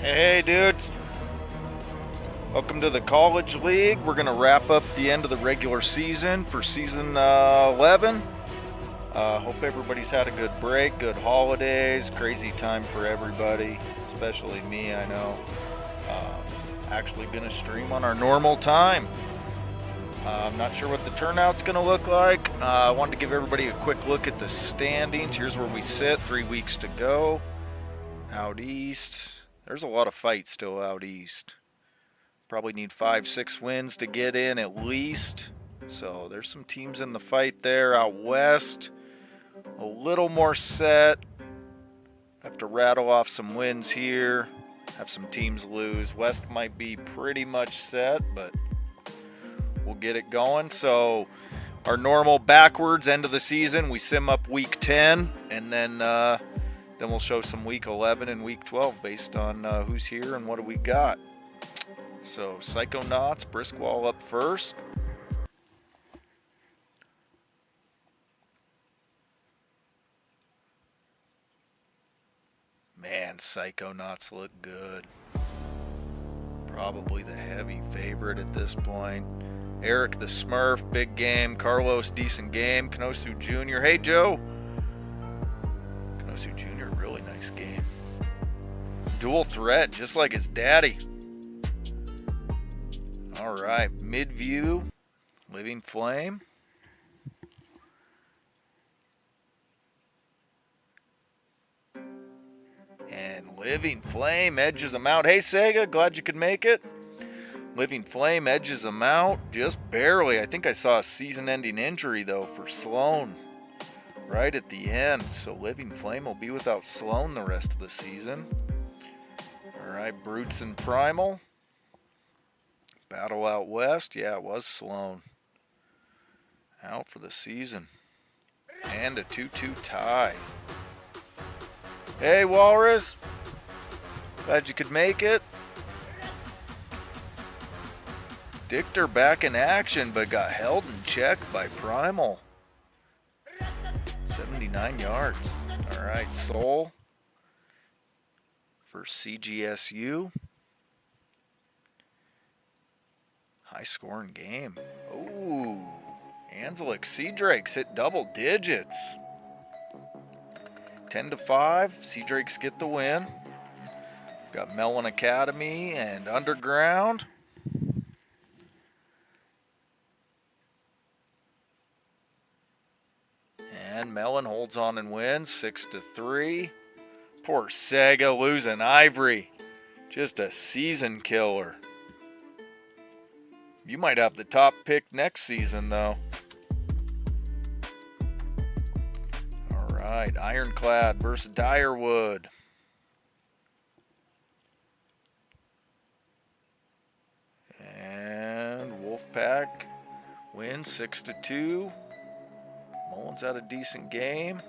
Hey, dudes. Welcome to the College League. We're going to wrap up the end of the regular season for season 11. Hope everybody's had a good break, good holidays, crazy time for everybody, especially me, I know. Actually going to stream on our normal time. I'm not sure what the turnout's going to look like. I wanted to give everybody a quick look at the standings. Here's where we sit, 3 weeks to go. Out east. There's a lot of fight still out east. Probably need 5-6 wins to get in at least. So there's some teams in the fight there. Out west, a little more set. Have to rattle off some wins here. Have some teams lose. West might be pretty much set, but we'll get it going. So our normal backwards end of the season, we sim up week 10, and then we'll show some week 11 and week 12 based on who's here and what do we got. So Psychonauts, Briskwall up first. Man, Psychonauts look good. Probably the heavy favorite at this point. Eric the Smurf, big game. Carlos, decent game. Kanosu Jr. Hey, Joe. Kanosu Jr., really nice game. Dual threat, just like his daddy. All right, Midview, Living Flame. And Living Flame edges them out. Hey, Sega, glad you could make it. Living Flame edges them out just barely. I think I saw a season-ending injury, though, for Sloan right at the end. So Living Flame will be without Sloan the rest of the season. All right, Brutes and Primal. Battle out west. Yeah, it was Sloan. Out for the season. And a 2-2 tie. Hey, Walrus. Glad you could make it. Dictor back in action, but got held in check by Primal. 79 yards. All right, Soul for CGSU. High scoring game. Ooh. Anzelic Sea Drakes hit double digits. 10-5. Sea Drakes get the win. Got Melon Academy and Underground. And Melon holds on and wins 6-3. Poor Sega losing Ivory. Just a season killer. You might have the top pick next season, though. All right, Ironclad versus Direwood. And Wolfpack wins 6-2. Mullins had a decent game.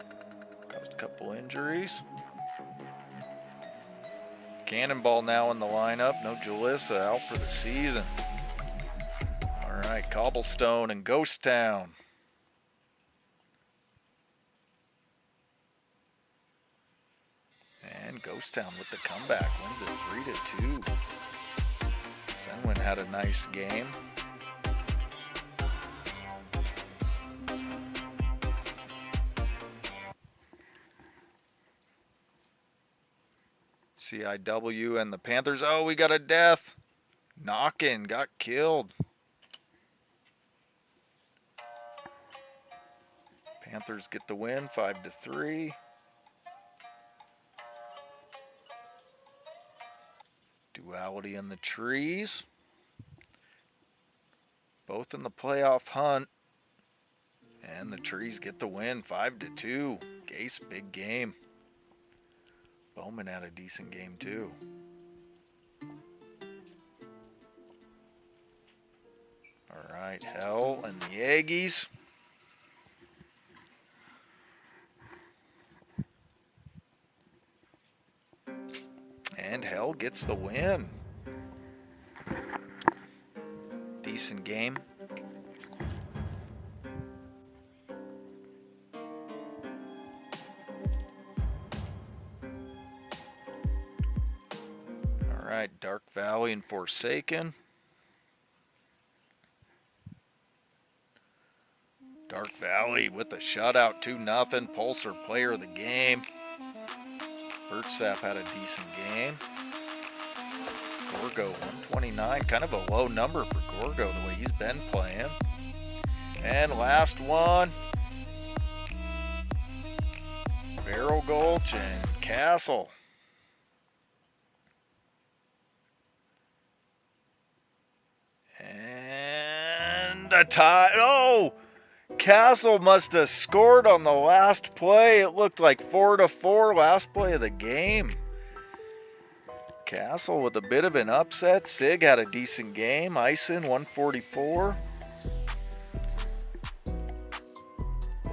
Caused a couple injuries. Cannonball now in the lineup. No Jalissa, out for the season. All right, Cobblestone and Ghost Town. And Ghost Town with the comeback. Wins it 3-2. Senwin had a nice game. CIW and the Panthers. Oh, we got a death. Knockin' got killed. Panthers get the win, 5-3. Duality in the trees. Both in the playoff hunt. And the trees get the win, 5-2. Gase, big game. Bowman had a decent game too. All right, Hell and the Aggies. And Hell gets the win. Decent game. right, Dark Valley and Forsaken. Dark Valley with a shutout, 2-0. Pulsar player of the game. Birdsap had a decent game. Gorgo 129, kind of a low number for Gorgo the way he's been playing. And last one, Barrel Gulch and Castle. And a tie. Oh! Castle must have scored on the last play. It looked like 4-4, last play of the game. Castle with a bit of an upset. Sig had a decent game. Ison 144.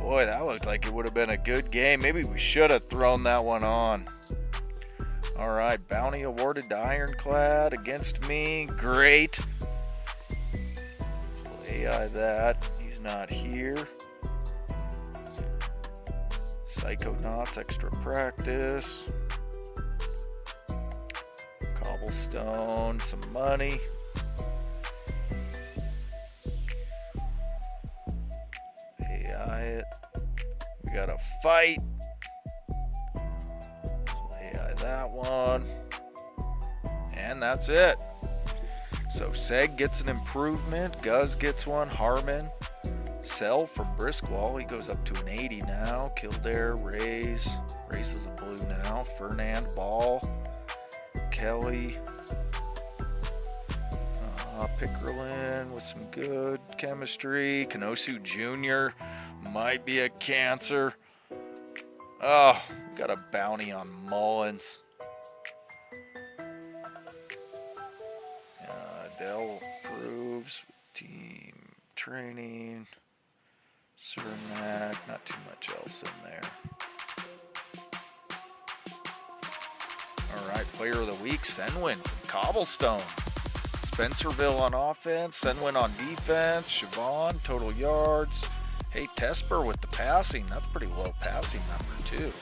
Boy, that looked like it would have been a good game. Maybe we should have thrown that one on. All right, bounty awarded to Ironclad against me. Great. AI that. He's not here. Psychonauts, extra practice. Cobblestone, some money. AI it. We got a fight. AI that one. And that's it. So Seg gets an improvement. Guz gets one. Harmon. Sell from Briskwall. He goes up to an 80 now. Kildare, Rays. Rays is a blue now. Fernand, Ball. Kelly. Pickerlin with some good chemistry. Kanosu Jr. might be a cancer. Oh, got a bounty on Mullins. Dell approves. Team training. Cermak. Not too much else in there. All right, player of the week, Senwin from Cobblestone. Spencerville on offense, Senwin on defense, Siobhan, total yards. Hey, Tesper with the passing. That's pretty low passing number, too.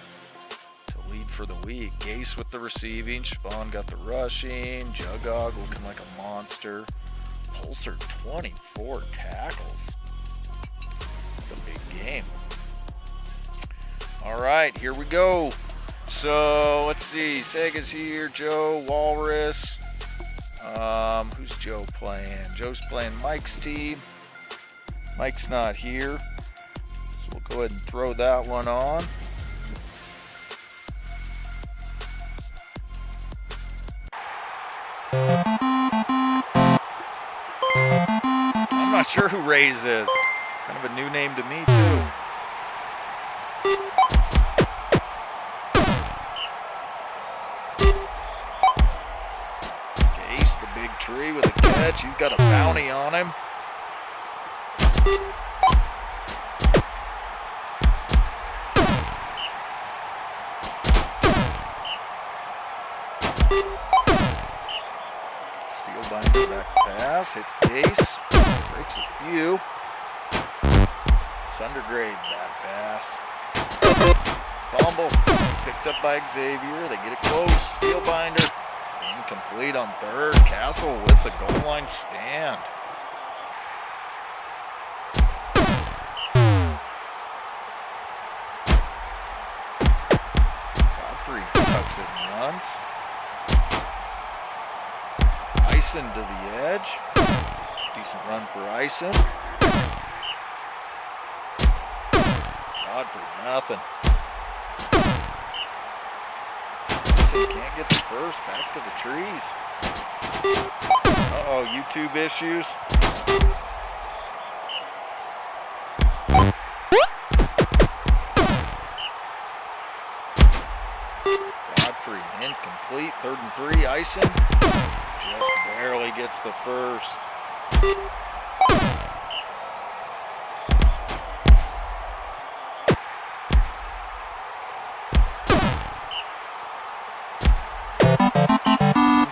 To lead for the week. Gase with the receiving. Siobhan got the rushing. Jugog looking like a monster. Pulsar 24 tackles. That's a big game. All right, here we go. So, let's see. Sega's here. Joe, Walrus. Who's Joe playing? Joe's playing Mike's team. Mike's not here. So we'll go ahead and throw that one on. I'm not sure who Rays is. Kind of a new name to me, too. Tree with a catch. He's got a bounty on him. Steelbinder back pass. Hits Gase. Breaks a few. Sundergrade bad pass. Fumble. Picked up by Xavier. They get it close. Steelbinder. Incomplete on third. Castle with the goal line stand. Godfrey tucks it and runs. Ison to the edge. Decent run for Ison. Godfrey, nothing. Can't get the first. Back to the trees. Uh-oh, YouTube issues. Godfrey incomplete. 3rd and 3. Ison just barely gets the first.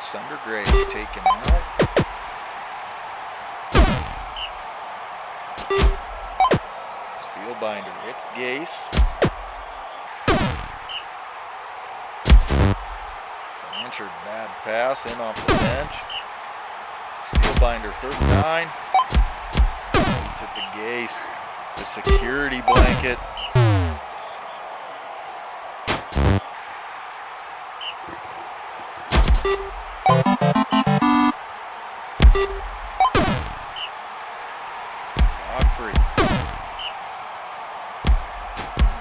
Sundergrade taken out. Steelbinder hits Gase. Blanchard, bad pass, in off the bench. Steelbinder, 39. Leads it to Gase. The security blanket. Godfrey.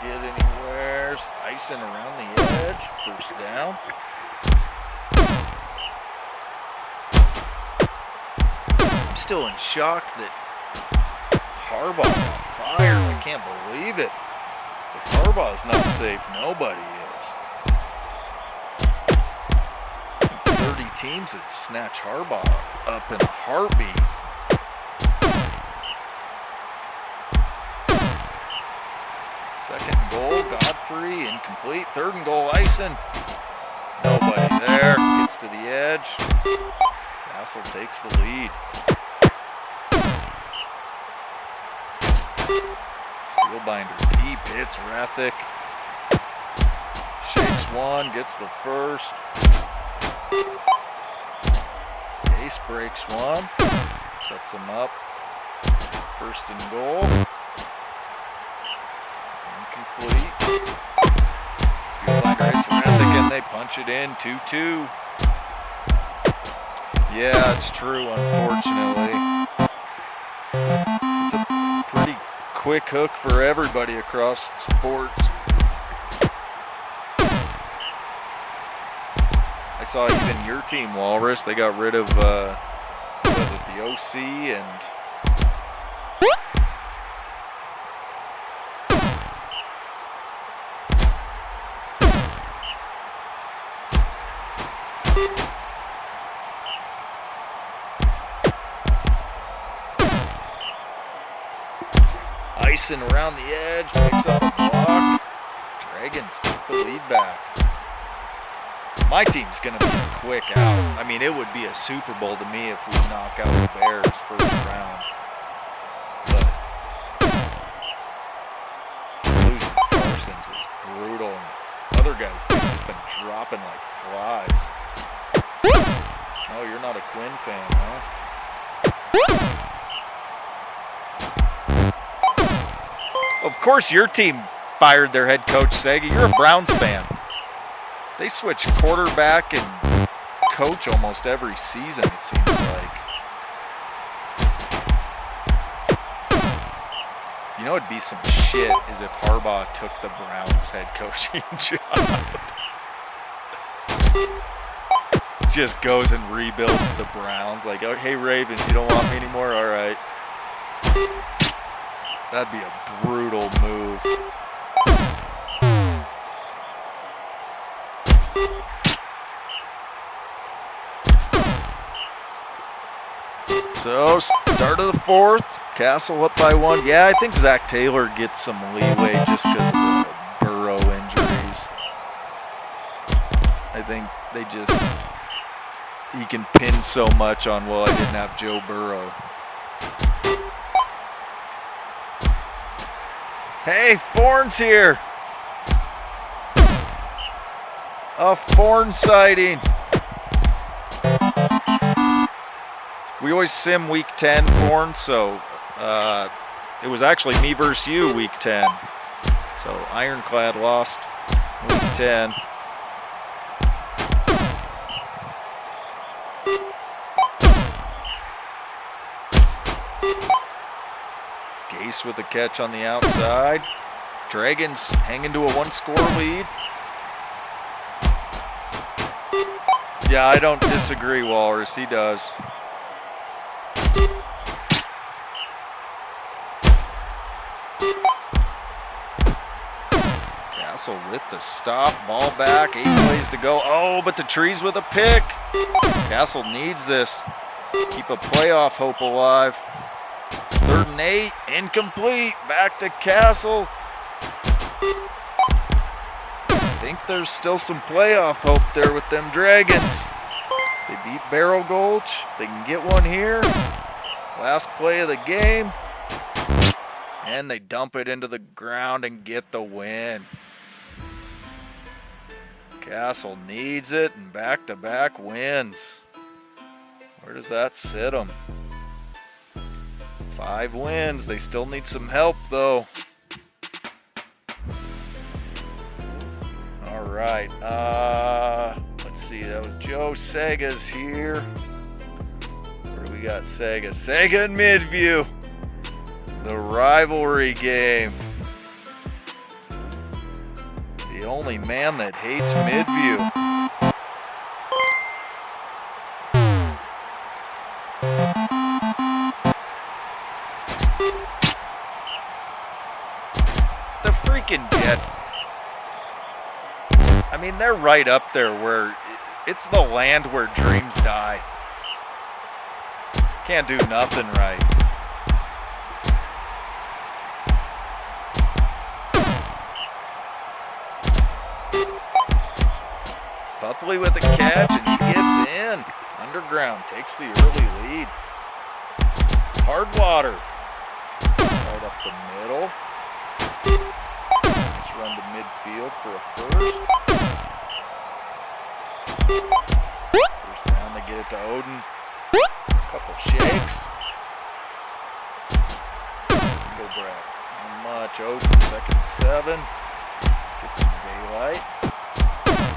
Get anywhere. Icing around the edge. First down. I'm still in shock that Harbaugh got fired. I can't believe it. If Harbaugh is not safe, nobody is. I think 30 teams would snatch Harbaugh up in a heartbeat. Second and goal, Godfrey, incomplete. Third and goal, Ison. Nobody there. Gets to the edge. Castle takes the lead. Steelbinder deep, hits Rathick. Shakes one, gets the first. Gase breaks one. Sets him up. First and goal. Incomplete. Steelbinder hits Rathick and they punch it in. 2-2. Yeah, it's true, unfortunately. It's a pretty quick hook for everybody across sports. I saw even your team, Walrus. They got rid of, was it the OC and... Ison around the edge, picks up a block. Dragons take the lead back. My team's going to be a quick out. I mean, it would be a Super Bowl to me if we knock out the Bears first round. But losing Parsons was brutal. And other guys have just been dropping like flies. Oh, you're not a Quinn fan, huh? Of course your team fired their head coach, Sega. You're a Browns fan. They switch quarterback and coach almost every season, it seems like. You know, it'd be some shit is if Harbaugh took the Browns head coaching job. Just goes and rebuilds the Browns. Like, oh, hey, Ravens, you don't want me anymore? All right. That'd be a brutal move. So, start of the fourth. Castle up by one. Yeah, I think Zach Taylor gets some leeway just because of the Burrow injuries. I think they just... He can pin so much on, well, I didn't have Joe Burrow. Hey, Forn's here. A Forn sighting. We always sim week 10 Forn, so it was actually me versus you week 10. So Ironclad lost week 10. Gase with a catch on the outside. Dragons hang into a one-score lead. Yeah, I don't disagree, Walrus. He does. Castle with the stop. Ball back. 8 plays to go. Oh, but the trees with a pick. Castle needs this. Keep a playoff hope alive. 3rd and 8. Incomplete. Back to Castle. I think there's still some playoff hope there with them Dragons. They beat Barrel Gulch. If they can get one here. Last play of the game. And they dump it into the ground and get the win. Castle needs it, and back-to-back wins. Where does that sit them? 5 wins. They still need some help, though. All right. Let's see. That was Joe. Sega's here. Where do we got Sega? Sega and Midview. The rivalry game. The only man that hates Midview. The freaking Jets. I mean, they're right up there where it's the land where dreams die. Can't do nothing right. Pupley with a catch, and he gets in. Underground takes the early lead. Hardwater. Right up the middle. Nice run to midfield for a first. First down, they get it to Odin. Couple shakes. Engelbrecht. Not much. Odin, 2nd and 7. Gets some daylight.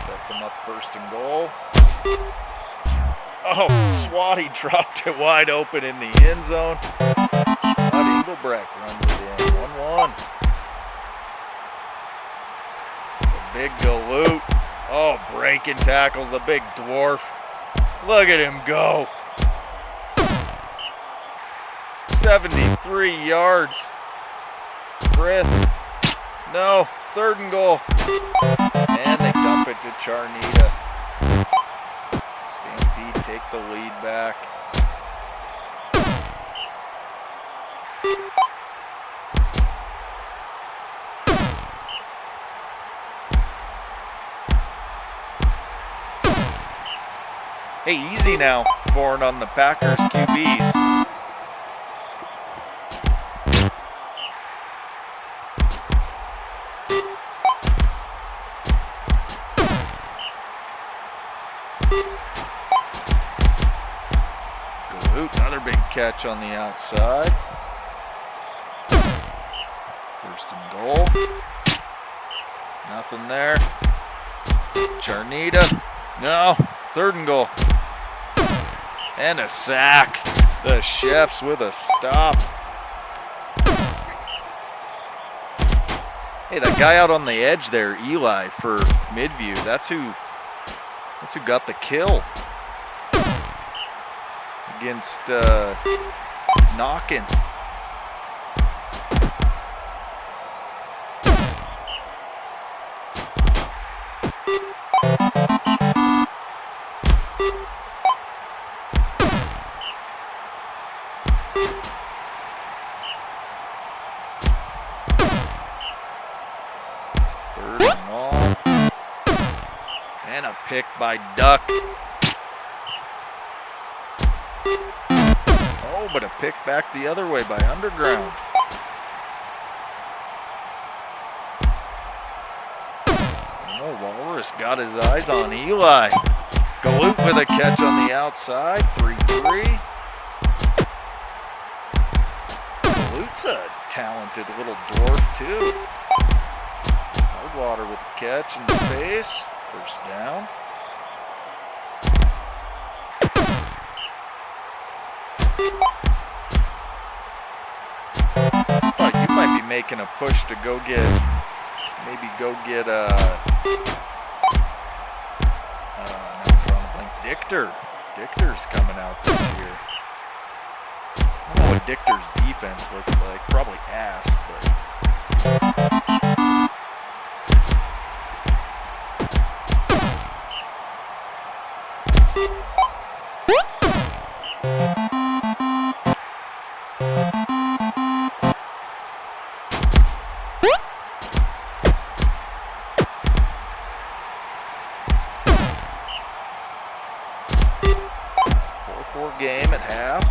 Sets him up 1st and goal. Oh, Swatty dropped it wide open in the end zone. But Engelbrecht runs it in. 1-1. The big Galoot. Oh, breaking tackles the big dwarf. Look at him go. 73 yards. Frith. No. 3rd and goal. And they dump it to Charnita. Stampede take the lead back. Hey, easy now, forward on the Packers QBs. Another big catch on the outside. 1st and goal. Nothing there. Charnita. No. 3rd and goal. And a sack. The Chefs with a stop. Hey, that guy out on the edge there, Eli for Midview. That's who got the kill against Knockin. And a pick by Duck. Oh, but a pick back the other way by Underground. Oh, Walrus got his eyes on Eli. Galoot with a catch on the outside. 3-3. Galoot's a talented little dwarf, too. Hardwater with a catch in space. 1st down. Thought you might be making a push to go get now I'm drawing a blank. Dictor's coming out this year. I don't know what Dictor's defense looks like. Probably ass, but. Game at half.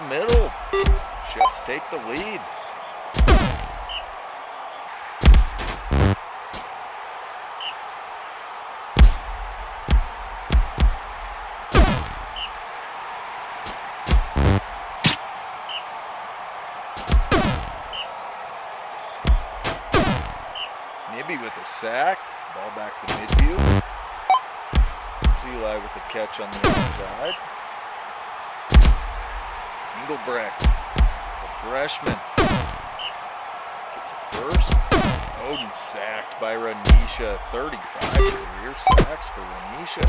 middle. Chefs take the lead. Nibby with a sack. Ball back to Midview. Eli with the catch on the outside. Engelbrecht, the freshman, gets a first. Oden sacked by Renisha. 35 career sacks for Renisha.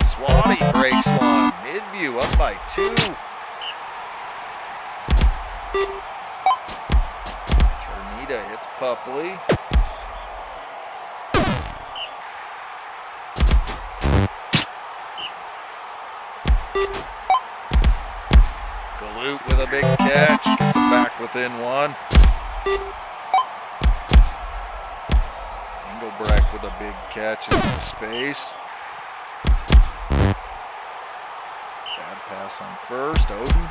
Swati breaks one. Midview up by 2. Chernita hits Pupley. Galoot with a big catch, gets it back within 1. Engelbrecht with a big catch in some space. Bad pass on first, Oden.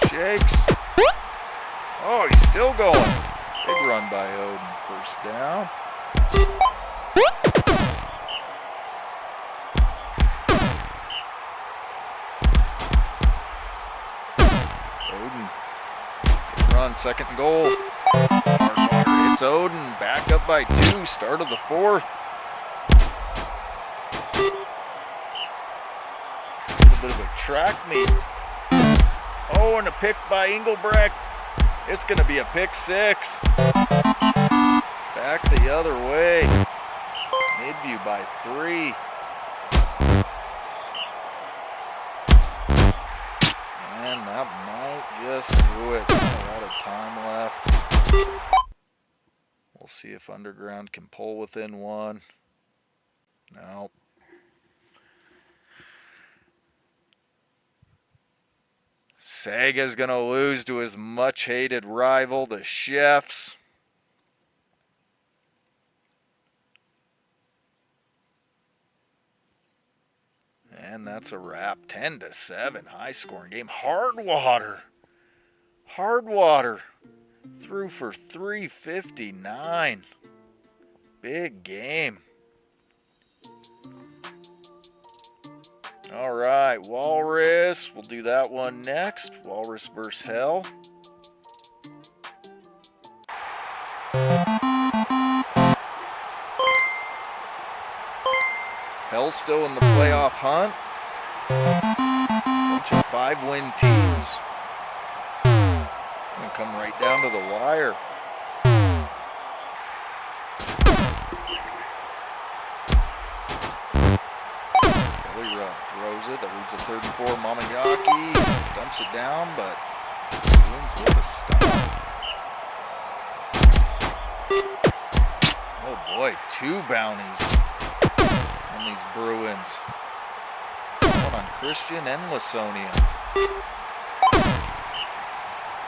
Shakes. Oh, he's still going. Big run by Oden, first down. Oden, good run, second and goal. Hardwater hits Oden, back up by 2, start of the 4th. A little bit of a track meet. Oh, and a pick by Engelbrecht. It's going to be a pick 6. Back the other way. Midview by 3. And that might just do it. Not a lot of time left. We'll see if Underground can pull within 1. No. Saga's going to lose to his much-hated rival, the Chefs. And that's a wrap. 10-7, high-scoring game. Hardwater threw for 359. Big game. All right, Walrus. We'll do that one next. Walrus versus Hell. Hell's still in the playoff hunt. Bunch of 5-win teams. Gonna come right down to the wire. Billy Rudd throws it. That leaves a 3rd and 4. Mamayaki dumps it down, but wins with a stop. Oh boy, 2 bounties on these Bruins. One on Christian and Lasonia.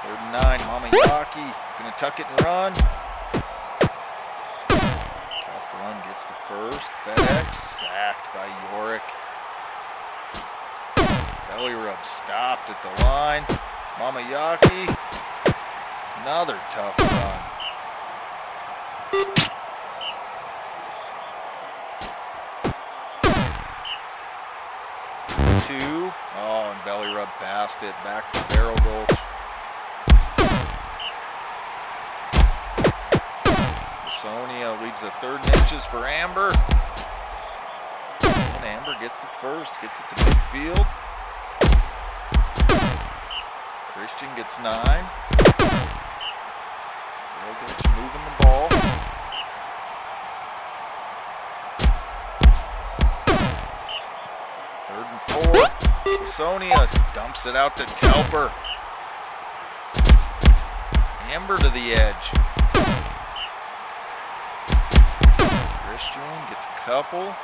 3rd and 9, Mamayaki gonna tuck it and run. Tough run, gets the first. FedEx sacked by Yorick. Belly rub stopped at the line. Mamayaki, another tough run. Oh, and belly rub past it, back to Barrel Gulch. Sonia leaves the 3rd and inches for Amber. And Amber gets the first, gets it to midfield. Christian gets 9. Barrel Gulch moving the ball. Third and 4. Sonia dumps it out to Telper. Amber to the edge. Christian gets a couple.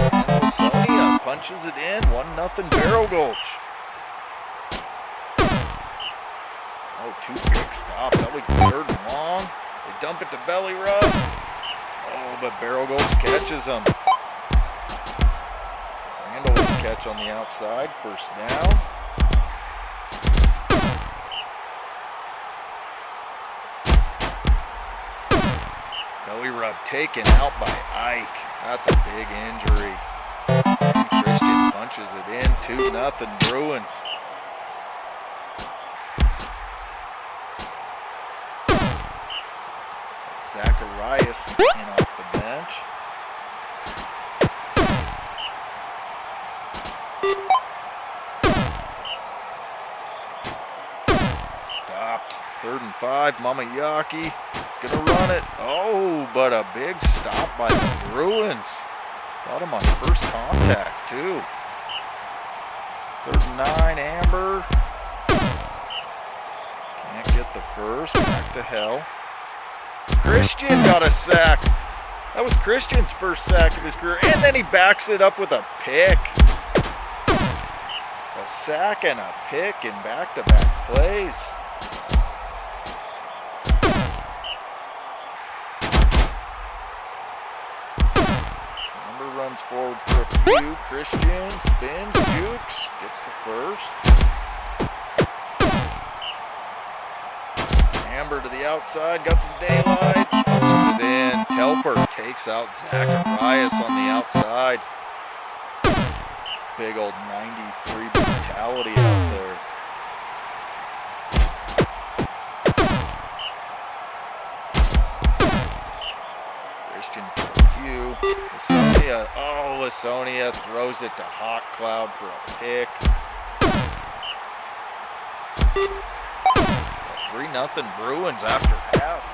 And Sonia punches it in. 1-0 Barrel Gulch. Oh, 2 quick stops. That leaves 3rd and long. They dump it to Belly Rub. Oh, but Barrel Gulch catches them. Randall with the catch on the outside, first down. Belly rub taken out by Ike. That's a big injury. And Christian punches it in, 2-0 Bruins. Zacharias in off the bench. Stopped. 3rd and 5. Mamayaki is going to run it. Oh, but a big stop by the Bruins. Got him on first contact, too. 3rd and 9. Amber. Can't get the first. Back to hell. Christian got a sack. That was Christian's first sack of his career. And then he backs it up with a pick. A sack and a pick in back-to-back plays. Amber runs forward for a few. Christian spins, jukes, gets the first. Amber to the outside, got some daylight, punches it in. Telper takes out Zacharias on the outside. Big old 93 brutality out there. Christian for a few. Lasonia, Lasonia throws it to Hot Cloud for a pick. 3-0 Bruins after half.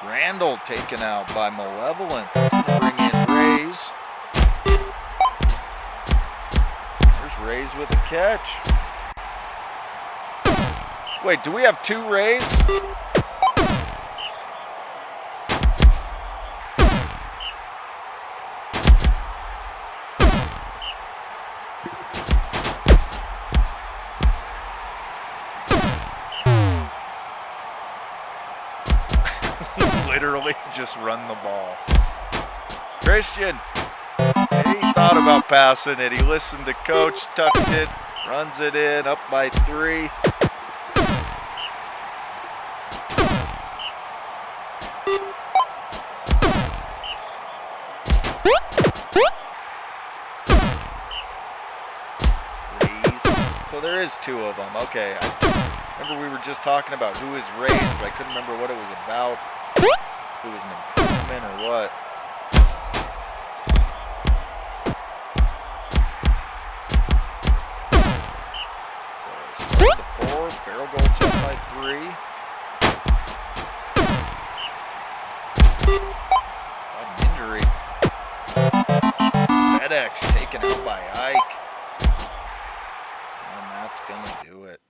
Randall taken out by Malevolent. That's going to bring in Rays. There's Rays with a catch. Wait, do we have 2 Rays? Literally just run the ball. Christian, he thought about passing it. He listened to coach, tucked it, runs it in, up by 3. So there is 2 of them. Okay. I remember we were just talking about who is raised, but I couldn't remember what it was about. If it was an improvement or what. So start the 4, barrel goal check by 3. Got an injury. FedEx taken out by Ike. And that's gonna do it.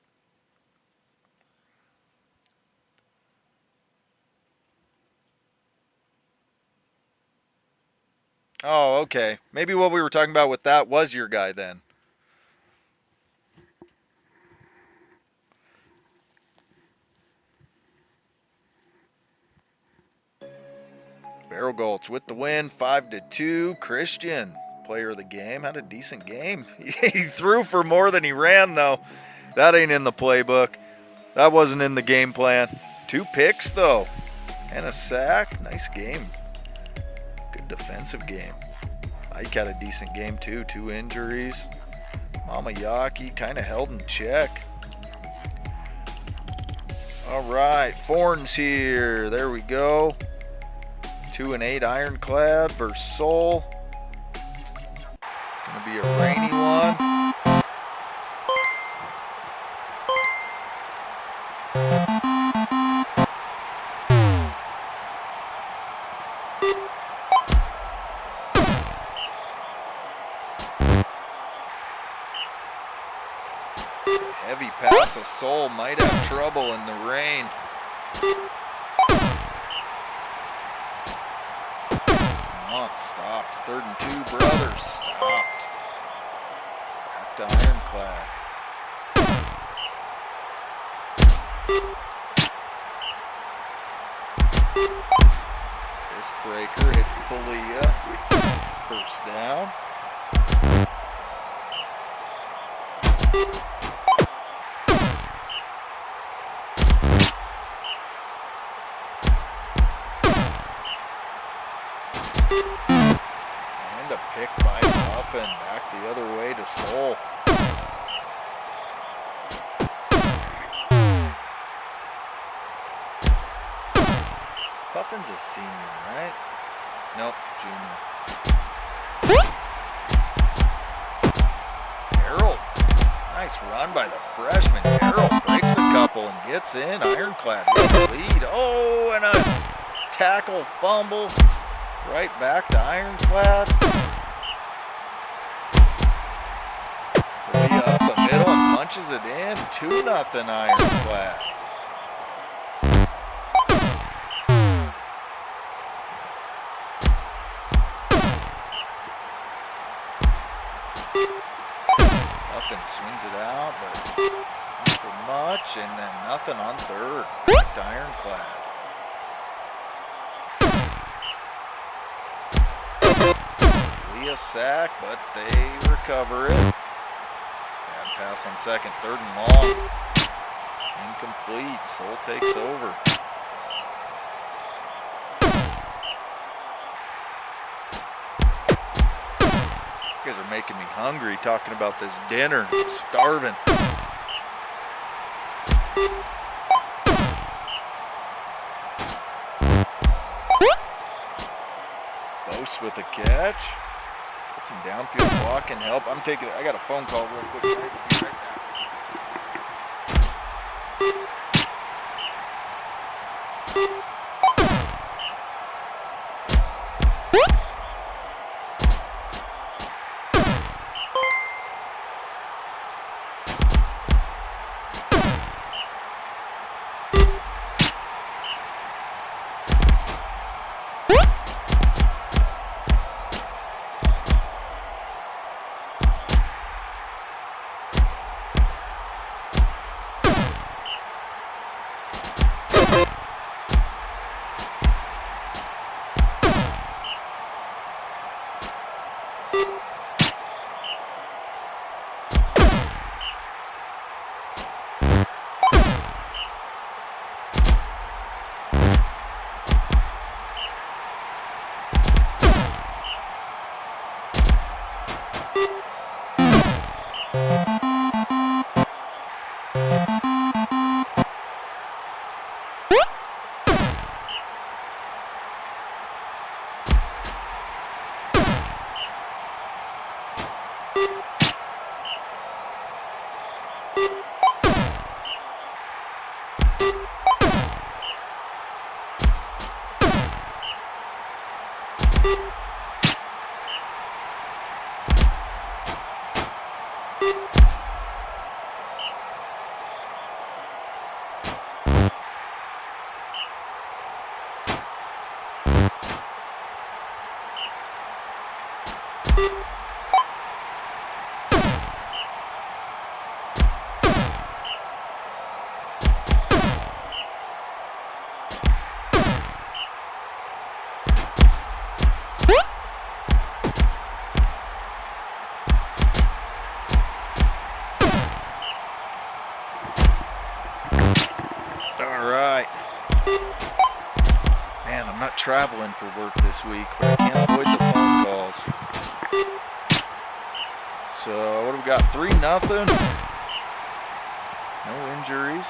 Oh, okay. Maybe what we were talking about with that was your guy then. Barrel Gulch with the win, 5-2. Christian, player of the game, had a decent game. He threw for more than he ran, though. That ain't in the playbook. That wasn't in the game plan. 2 picks, though, and a sack. Nice game. Good defensive game. Ike had a decent game, too. 2 injuries. Mamayaki kind of held in check. All right, Forns here. There we go. 2-8 Ironclad versus Soul. It's going to be a rainy one. Heavy pass of Soul might have trouble in the rain. Stopped. 3rd and 2, brothers. Stopped. Back to Ironclad. This breaker hits Belia. First down. And a pick by Puffin. Back the other way to Soul. Puffin's a senior, right? Nope, junior. Harold. Nice run by the freshman. Harold breaks a couple and gets in. Ironclad with the lead. Oh, and a tackle fumble. Right back to Ironclad. Way up the middle and punches it in. 2-0 Ironclad. Swings it out, but not for much, and then nothing on third. Back to Ironclad. Leah sack, but they recover it. Bad pass on second, 3rd and long. Incomplete. Soul takes over. You guys are making me hungry talking about this dinner. I'm starving. Bose with a catch. Get some downfield blocking help. I got a phone call real quick. Guys. I'll be right back. Traveling for work this week, but I can't avoid the phone calls. So what do we got? 3-0. No injuries.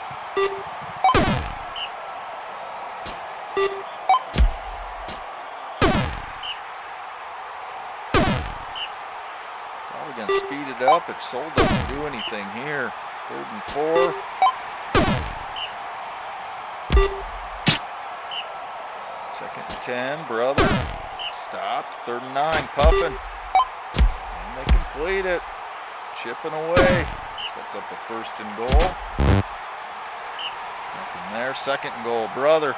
Probably gonna speed it up if Soul doesn't do anything here. 3rd and 4. Second and 10, brother. Stopped. 3rd and 9, Puffin. And they complete it. Chipping away. Sets up a 1st and goal. Nothing there. 2nd and goal, brother.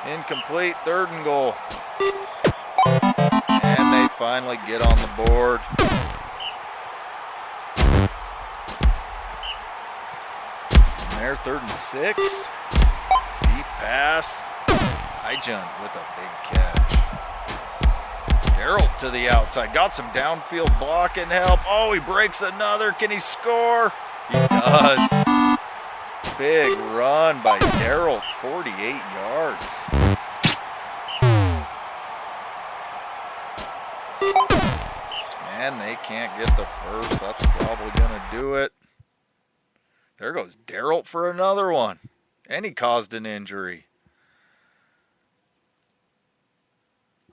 Incomplete. 3rd and goal. And they finally get on the board. From there, 3rd and 6. Deep pass. Hyjun with a big catch. Darrell to the outside. Got some downfield blocking help. Oh, he breaks another. Can he score? He does. Big run by Darrell, 48 yards. And they can't get the first. That's probably going to do it. There goes Darrell for another one. And he caused an injury.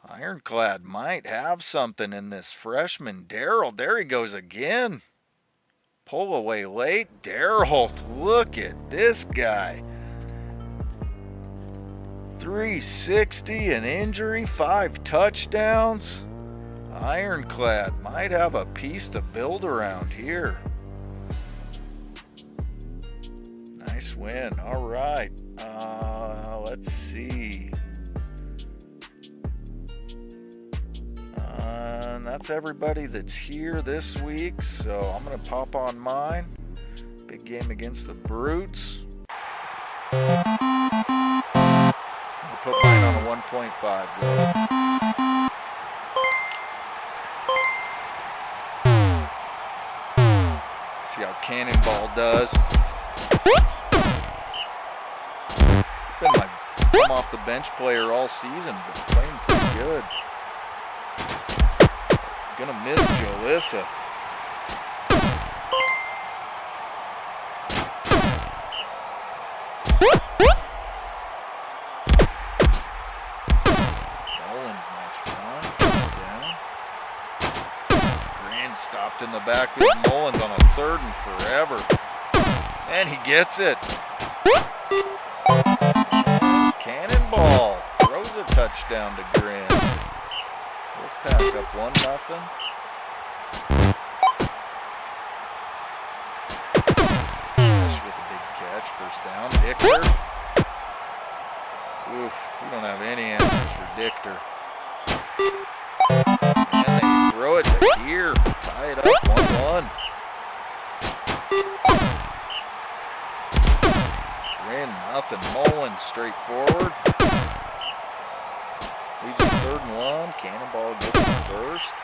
Ironclad might have something in this freshman. Darrell, there he goes again. Pull away late. Darrell, look at this guy. 360, an injury, 5 touchdowns. Ironclad might have a piece to build around here. Nice win. All right. Let's see. And that's everybody that's here this week. So I'm going to pop on mine. Big game against the Brutes. I'm going to put mine on a 1.5 though. See how Cannonball does. Been my come off the bench player all season, but playing pretty good. Gonna miss Jalissa. Mullins, nice run. First down. Grand stopped in the backfield. Mullins on a 3rd and forever. And he gets it. Cannonball throws a touchdown to Grand. Wolfpack up 1-0. Fish with a big catch, first down. Dichter. Oof, we don't have any answers for Dichter. And they throw it to here. Tie it up 1-1. Grand nothing. Mullins straight forward. Leaves a 3rd and 1. Cannonball gets the first.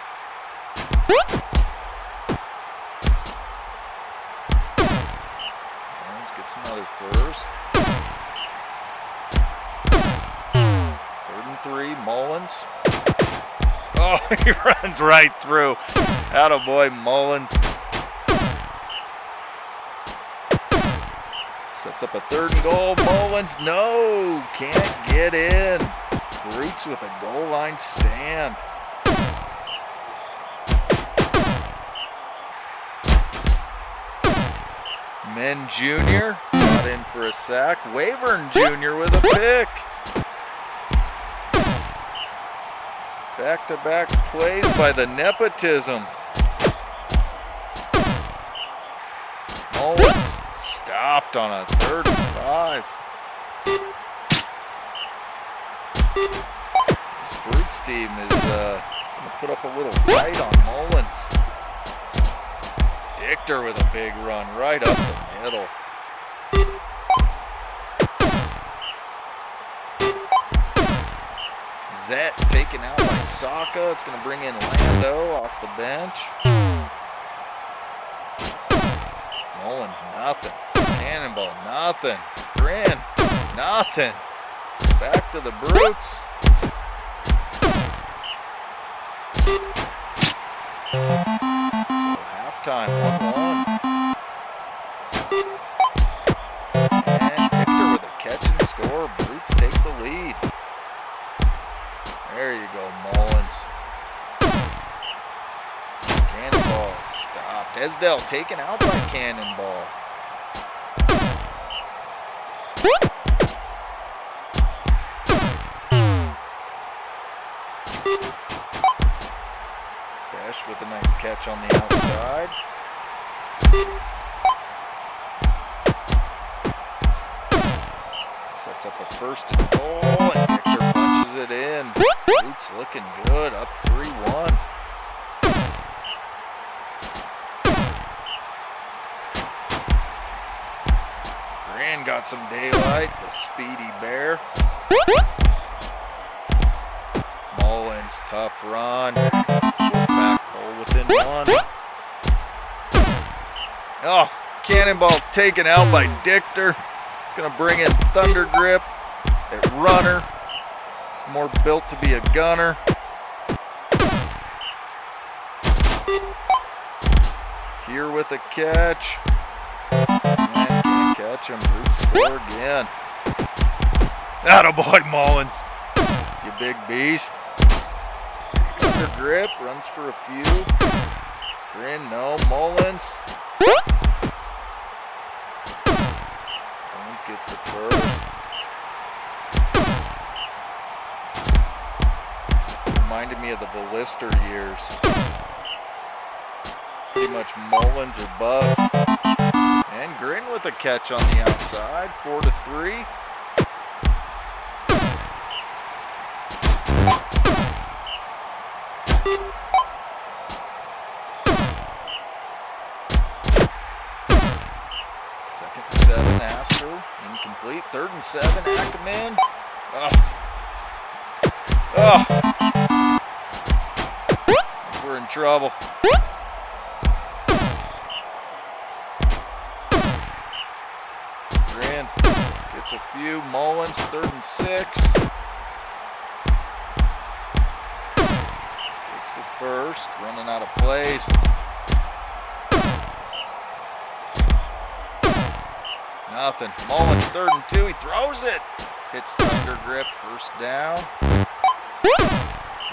Mullins gets another first. 3rd and 3. Mullins. Oh, he runs right through. Attaboy, Mullins. Sets up a 3rd and goal. Mullins, no, can't get in. Brutes with a goal line stand. Men Jr. got in for a sack. Wavern Jr. with a pick. Back-to-back plays by the nepotism. Mullins stopped on a 3rd and 5. This Brutes team is going to put up a little fight on Mullins. Dichter with a big run right up the middle. Zet taken out by Saka. It's going to bring in Lando off the bench. Mullins, nothing. Cannonball, nothing. Grin, nothing. Back to the Brutes. So halftime, 1-1. And Dichter with a catch and score. Brutes take the lead. There you go, Mullins. Cannonball stopped. Esdell taken out by Cannonball. Besh with a nice catch on the outside. Sets up a 1st and goal, and Dichter punches it in. Brutes looking good, up 3-1. Grand got some daylight, the speedy bear. Mullins, tough run. Back hole within one. Oh, cannonball taken out by Dichter. It's going to bring in Thunder Grip at runner. He's more built to be a gunner. Here with a catch. And can't catch him. Root score again. Attaboy, Mullins. You big beast. Thunder Grip runs for a few. Grin, no. Mullins. Mullins gets the first. Reminded me of the Ballister years. Pretty much Mullins or bust. And Grin with a catch on the outside. 4-3. Second and 7, Astor. Incomplete. 3rd and 7, Ackerman. We're in trouble. Grin gets a few. Mullins, 3rd and 6. Gets the first. Running out of plays. Nothing. Mullins, 3rd and 2. He throws it. Hits Thunder Grip. First down.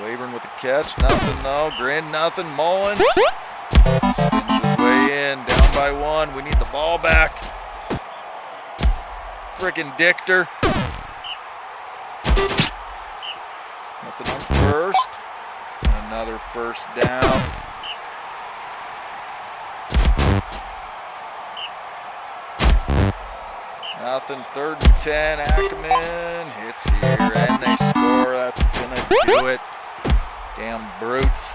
Wavering with the catch. Nothing though. Grin, nothing. Mullins spins his way in. Down by 1. We need the ball back. Frickin' Dichter. Nothing on first. And another first down. Nothing. 3rd and 10. Ackerman hits here and they score. That's gonna do it. Damn brutes.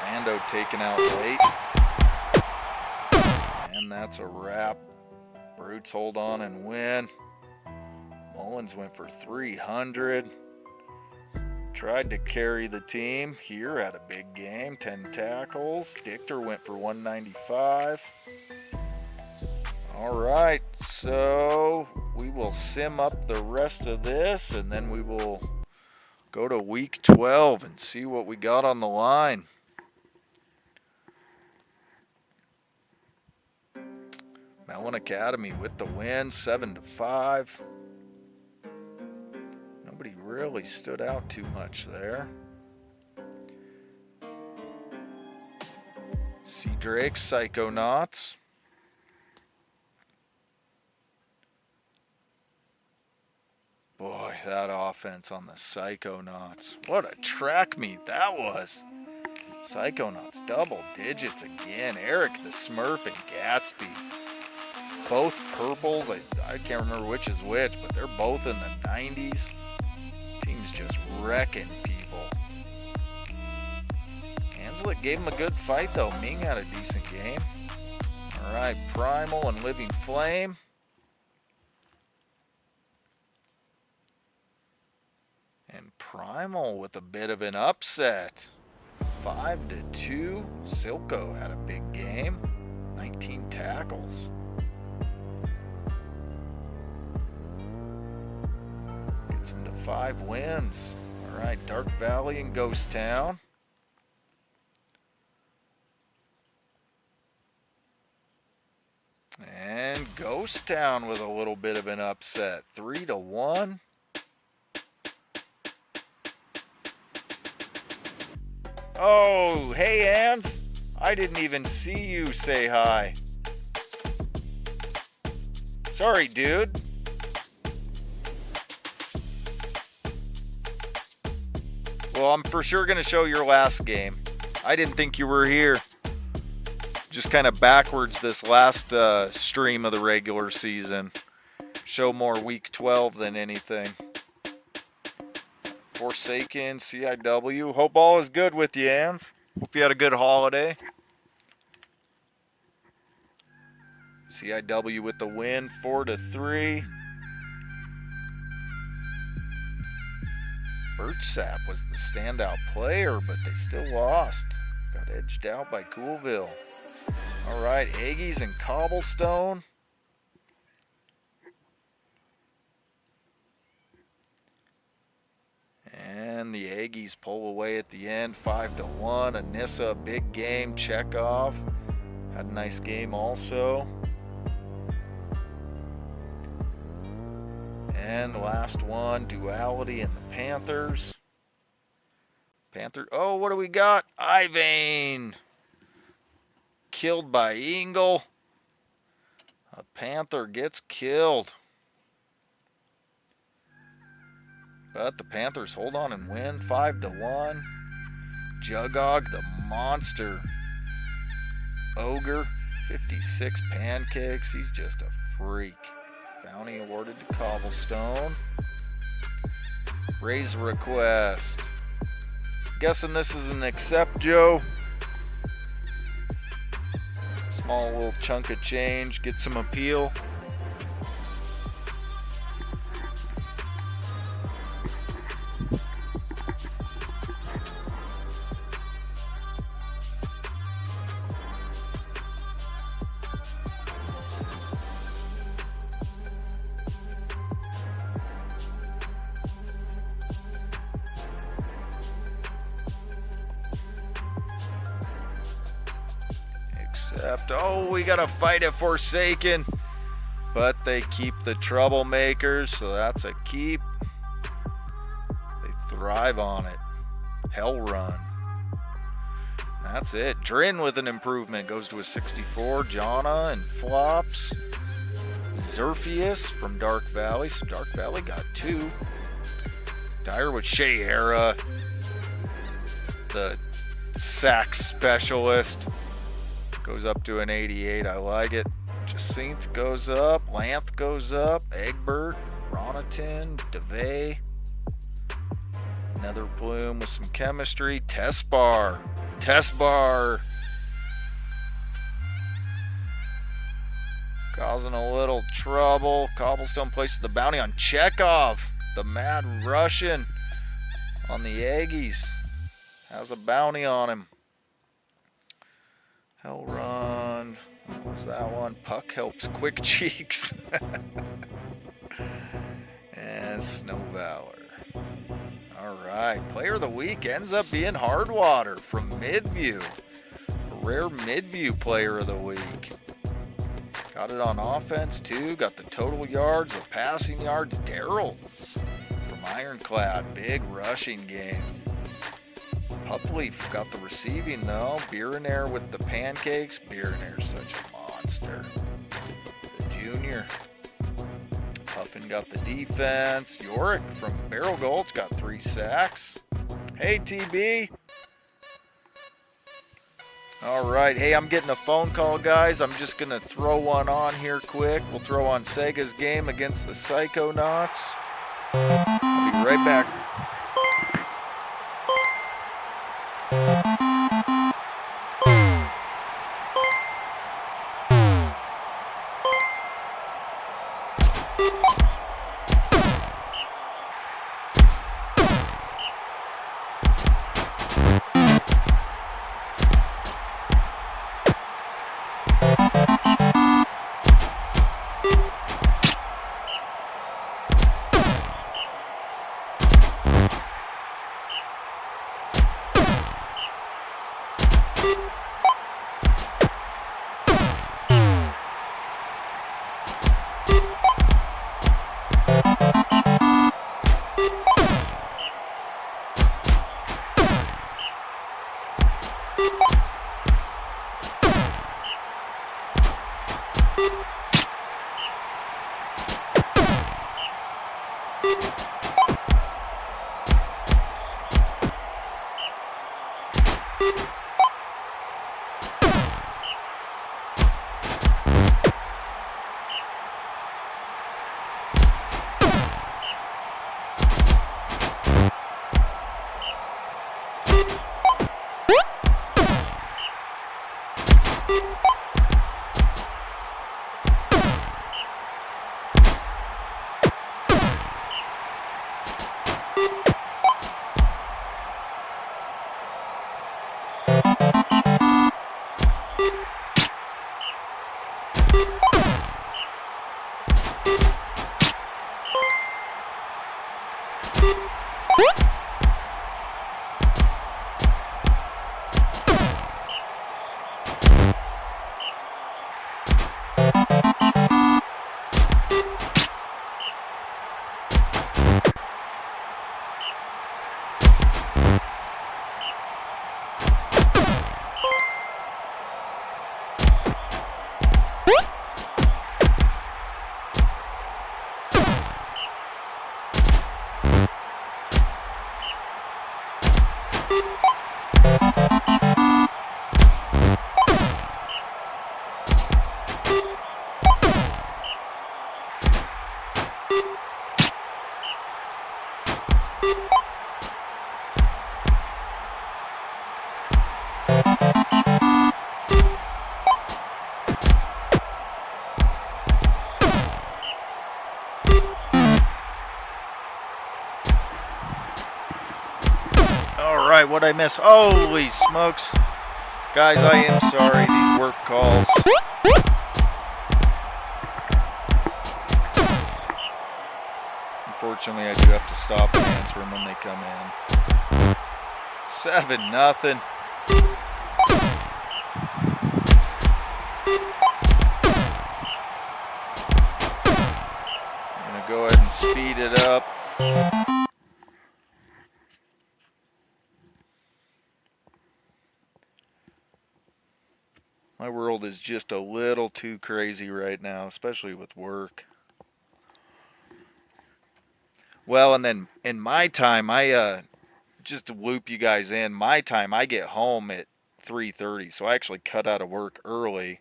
Lando taken out late. And that's a wrap. Brutes hold on and win. Mullins went for 300. Tried to carry the team. Here had a big game. 10 tackles. Dichter went for 195. All right, so we will sim up the rest of this, and then we will go to week 12 and see what we got on the line. Mellon Academy with the win, 7-5. Nobody really stood out too much there. C. Drake's Psychonauts. Boy, that offense on the Psychonauts. What a track meet that was. Psychonauts double digits again. Eric the Smurf and Gatsby. Both purples. I can't remember which is which, but they're both in the 90s. Team's just wrecking people. Hanslick gave him a good fight, though. Ming had a decent game. All right, Primal and Living Flame. And Primal with a bit of an upset. 5-2. Silco had a big game. 19 tackles. Gets him to 5 wins. All right, Dark Valley and Ghost Town. And Ghost Town with a little bit of an upset. 3-1. Oh, hey, Hans. I didn't even see you say hi. Sorry, dude. Well, I'm for sure going to show your last game. I didn't think you were here. Just kind of backwards this last stream of the regular season. Show more week 12 than anything. Forsaken, CIW. Hope all is good with you, Ans. Hope you had a good holiday. CIW with the win, 4-3. Birchsap was the standout player, but they still lost. Got edged out by Coolville. All right, Aggies and Cobblestone. And the Aggies pull away at the end, 5-1. Anissa, big game. Chekhov had a nice game also. And last one, Duality and the Panthers. Oh, what do we got? Ivane killed by Ingle. A Panther gets killed. But the Panthers hold on and win 5-1. Jugog, the monster. Ogre, 56 pancakes. He's just a freak. Bounty awarded to Cobblestone. Raise request. Guessing this is an accept, Joe. Small little chunk of change. Get some appeal. Oh, we gotta fight at Forsaken, but they keep the troublemakers, so that's a keep. They thrive on it. Hell Run. That's it. Drin with an improvement goes to a 64. Jana and flops. Zerfius from Dark Valley, so Dark Valley got 2. Dyer with Shayera, the sack specialist. Goes up to an 88. I like it. Jacinth goes up. Lanth goes up. Egbert. Ronatin. DeVay. Nether Plume with some chemistry. Testbar. Causing a little trouble. Cobblestone places the bounty on Chekhov. The Mad Russian on the Aggies. Has a bounty on him. Hell Run. What was that one? Puck helps Quick Cheeks. And Snow Valor. Alright. Player of the week ends up being Hardwater from Midview. A rare Midview player of the week. Got it on offense too. Got the total yards, the passing yards. Daryl from Ironclad. Big rushing game. Pupleaf got the receiving though. Billionaire with the pancakes. Billionaire's such a monster. The junior. Puffin got the defense. Yorick from Barrel Gulch got 3 sacks. Hey TB. Alright, hey, I'm getting a phone call, guys. I'm just going to throw one on here quick. We'll throw on Sega's game against the Psychonauts. I'll be right back. Alright, what'd I miss? Holy smokes. Guys, I am sorry. These work calls. Unfortunately, I do have to stop and answer them when they come in. 7-0. I'm going to go ahead and speed it up. My world is just a little too crazy right now, especially with work. Well, and then in my time, just to loop you guys in, my time, I get home at 3:30, so I actually cut out of work early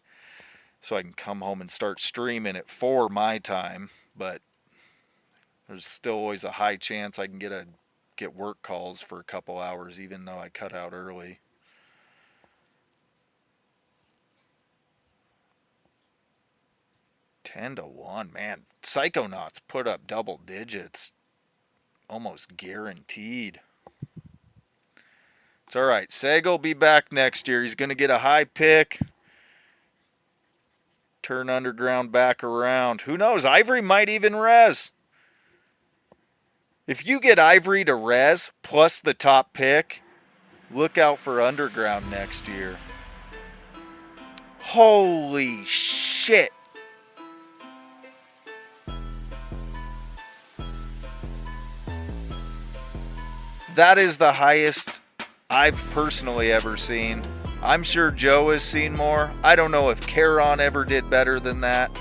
so I can come home and start streaming at 4 my time, but there's still always a high chance I can get work calls for a couple hours even though I cut out early. $10-1, man. Psychonauts put up double digits, almost guaranteed. It's all right. Sega will be back next year. He's going to get a high pick. Turn Underground back around. Who knows? Ivory might even res. If you get Ivory to res plus the top pick, look out for Underground next year. Holy shit. That is the highest I've personally ever seen. I'm sure Joe has seen more. I don't know if Charon ever did better than that.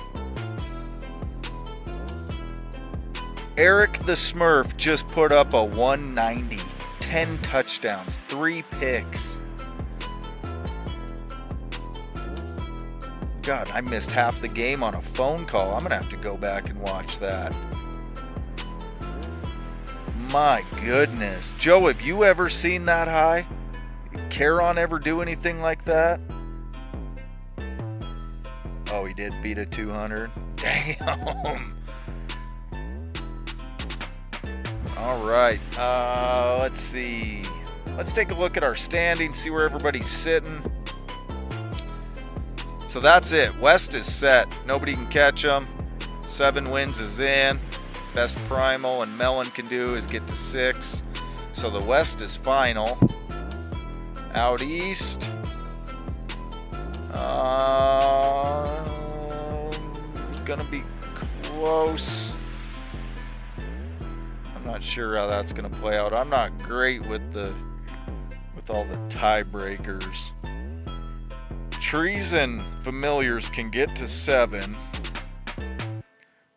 Eric the Smurf just put up a 190. 10 touchdowns, 3 picks. God, I missed half the game on a phone call. I'm going to have to go back and watch that. My goodness. Joe, have you ever seen that high? Did Charon ever do anything like that? Oh, he did beat a 200. Damn. All right. Let's see. Let's take a look at our standings, see where everybody's sitting. So that's it. West is set. Nobody can catch them. 7 wins is in. Best Primal and Melon can do is get to 6. So the West is final. Out East. Gonna be close. I'm not sure how that's gonna play out. I'm not great with all the tiebreakers. Trees and Familiars can get to 7.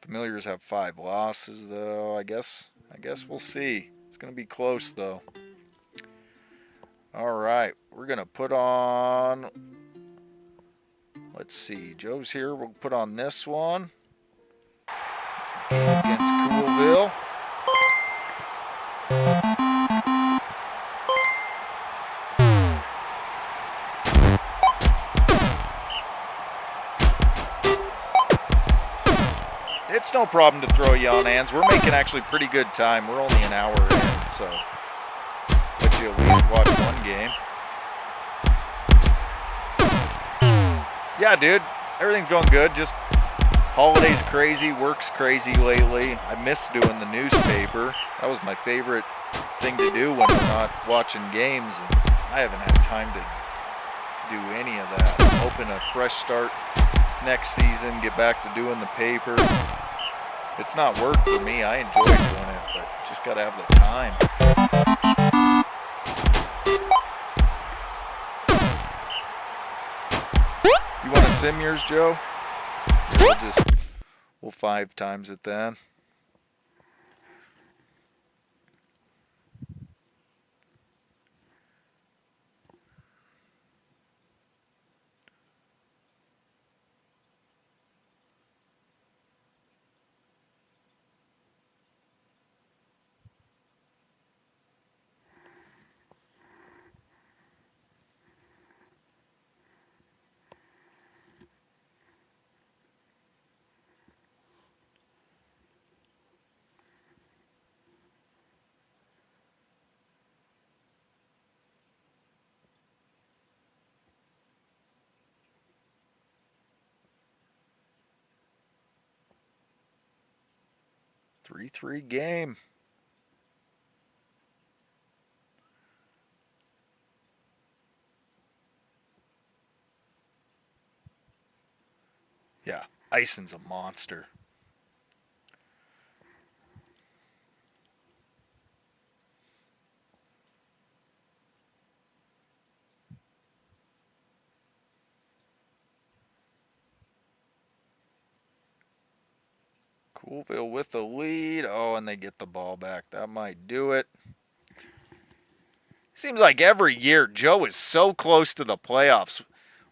Familiars have 5 losses, though. I guess we'll see. It's going to be close, though. All right. We're going to put on... Let's see. Joe's here. We'll put on this one. Against Coolville. It's no problem to throw you on hands. We're making actually pretty good time. We're only an hour in, so let you at least watch one game. Yeah, dude, everything's going good. Just holidays crazy, work's crazy lately. I miss doing the newspaper. That was my favorite thing to do when we're not watching games, and I haven't had time to do any of that. I'm hoping a fresh start next season, get back to doing the paper. It's not work for me. I enjoy doing it, but just got to have the time. You want to sim yours, Joe? We'll 5 times it then. 3-3 game. Yeah, Ison's a monster. Coolville with the lead. Oh, and they get the ball back. That might do it. Seems like every year Joe is so close to the playoffs.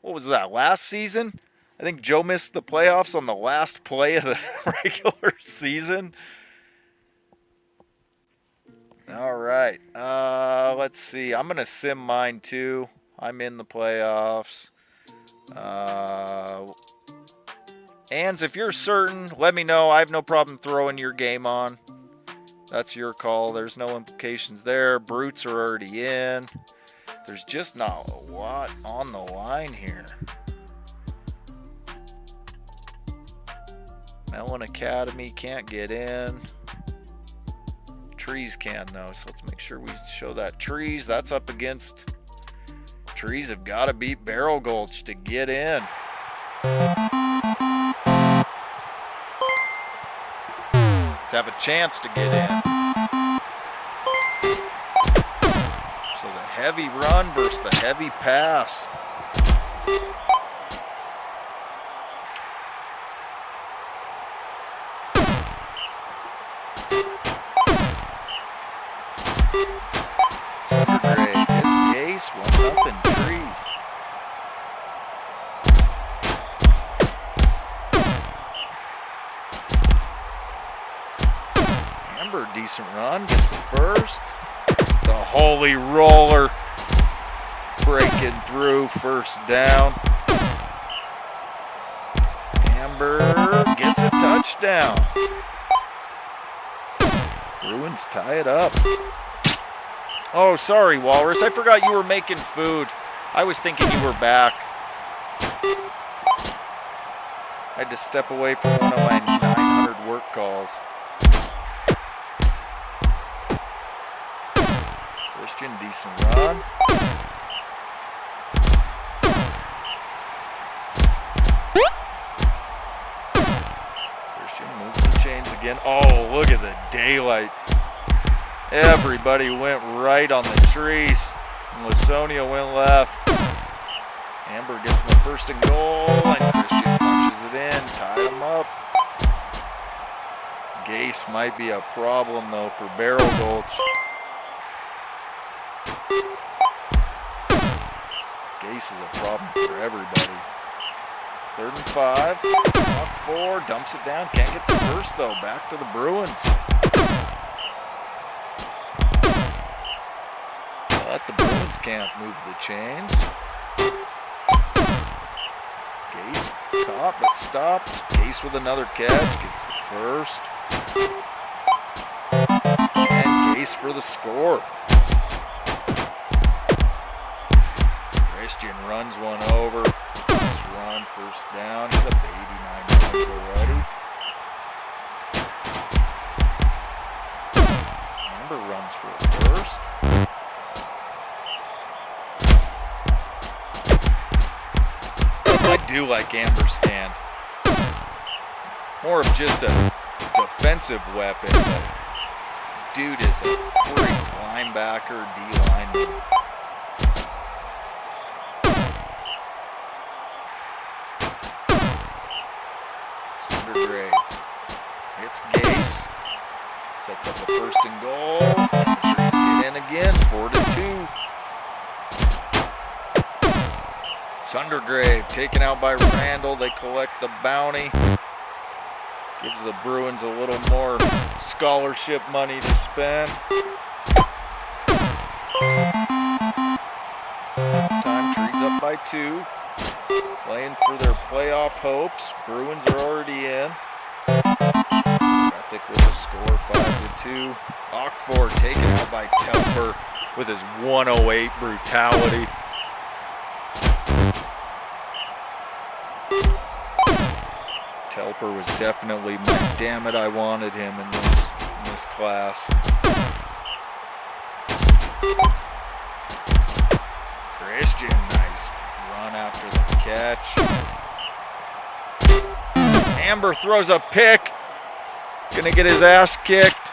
What was that, last season? I think Joe missed the playoffs on the last play of the regular season. All right. Let's see. I'm going to sim mine too. I'm in the playoffs. Ans, if you're certain, let me know. I have no problem throwing your game on. That's your call. There's no implications there. Brutes are already in. There's just not a lot on the line here. Mellon Academy can't get in. Trees can though, so let's make sure we show that. Trees, that's up against. Trees have got to beat Barrel Gulch to get in. To have a chance to get in. So the heavy run versus the heavy pass. Sundergrave hits Gase, 1-0 Trees. Amber, decent run, gets the first. The holy roller breaking through, first down. Amber gets a touchdown. Bruins tie it up. Oh, sorry, Walrus. I forgot you were making food. I was thinking you were back. I had to step away from one of my 900 work calls. Christian, decent run. Christian moves the chains again. Oh, look at the daylight. Everybody went right on the trees. And Lasonia went left. Amber gets the first and goal, and Christian punches it in, tied him up. Gase might be a problem, though, for Barrel Gulch. Gase is a problem for everybody. 3rd and 5. Walk 4, dumps it down. Can't get the first, though. Back to the Bruins. But the Bruins can't move the chains. Gase caught but stopped. Gase with another catch. Gets the first. And Gase for the score. Christian runs one over. Nice run, first down. He's up to 89 yards already. Amber runs for a first. I do like Amber's stand. More of just a defensive weapon, but dude is a freak linebacker, D-lineman. Sundergrave hits Gase, sets up a first and goal, and the Trees get in again, 4-2. Sundergrave taken out by Randall. They collect the bounty. Gives the Bruins a little more scholarship money to spend. Halftime, Trees up by 2. Playing for their playoff hopes. Bruins are already in. Ethic with a score, 5-2. Ockford taken out by Telper with his 108 brutality. Telper was definitely my damn it, I wanted him in this class. Christian, nice run after the catch. Amber throws a pick. Gonna get his ass kicked.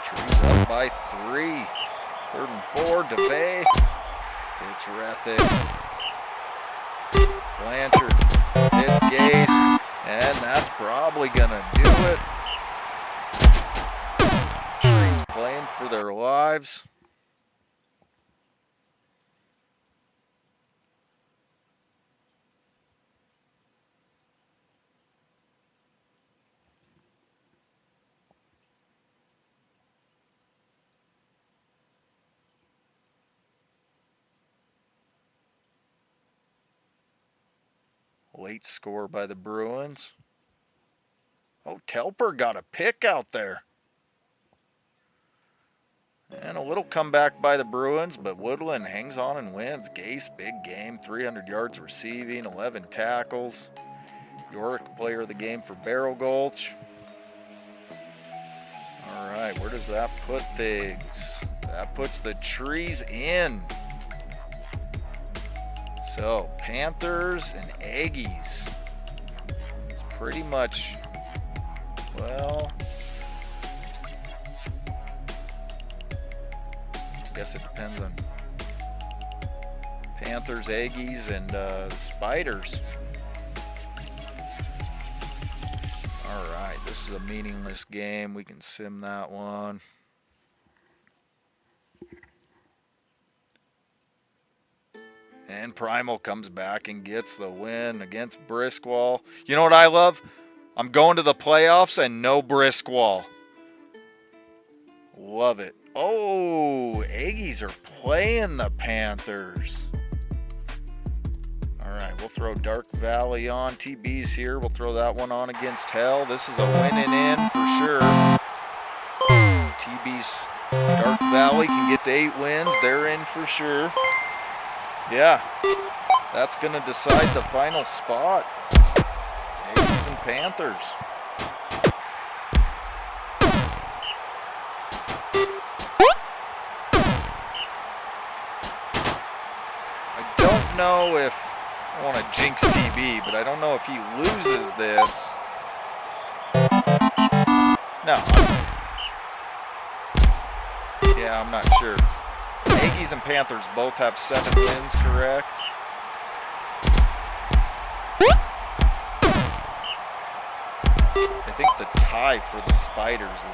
Trees up by 3. 3rd and 4. DeVay. It's Rethick. Blanchard. It's Gase. And that's probably gonna do it. Trees playing for their lives. Late score by the Bruins. Oh, Telper got a pick out there. And a little comeback by the Bruins, but Woodland hangs on and wins. Gase, big game, 300 yards receiving, 11 tackles. York, player of the game for Barrel Gulch. All right, where does that put things? That puts the Trees in. So, Panthers and Aggies. It's pretty much, well, I guess it depends on Panthers, Aggies, and Spiders. All right, this is a meaningless game. We can sim that one. And Primal comes back and gets the win against Briskwall. You know what I love? I'm going to the playoffs and no Briskwall. Love it. Oh, Aggies are playing the Panthers. All right, we'll throw Dark Valley on. TB's here. We'll throw that one on against Hell. This is a winning in for sure. TB's Dark Valley can get to 8 wins. They're in for sure. Yeah, that's going to decide the final spot. Aggies and Panthers. I don't know if I want to jinx TB, but I don't know if he loses this. No. Yeah, I'm not sure. Aggies and Panthers both have 7 wins, correct? I think the tie for the Spiders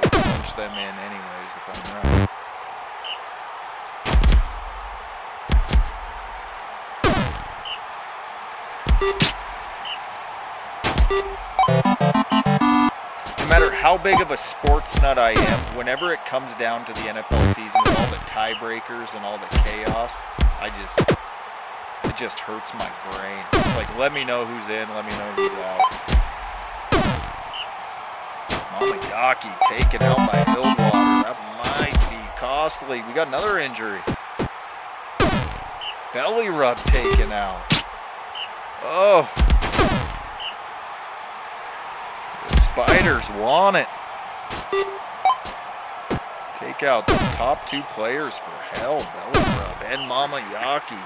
would punch them in anyways, if I'm right. No matter how big of a sports nut I am, whenever it comes down to the NFL season with all the tiebreakers and all the chaos, it just hurts my brain. It's like, let me know who's in, let me know who's out. Mamayaki taken out by Hildwater. That might be costly. We got another injury. Belly rub taken out. Oh. Spiders want it. Take out the top 2 players for Hell, Belly Rub, and Mamayaki.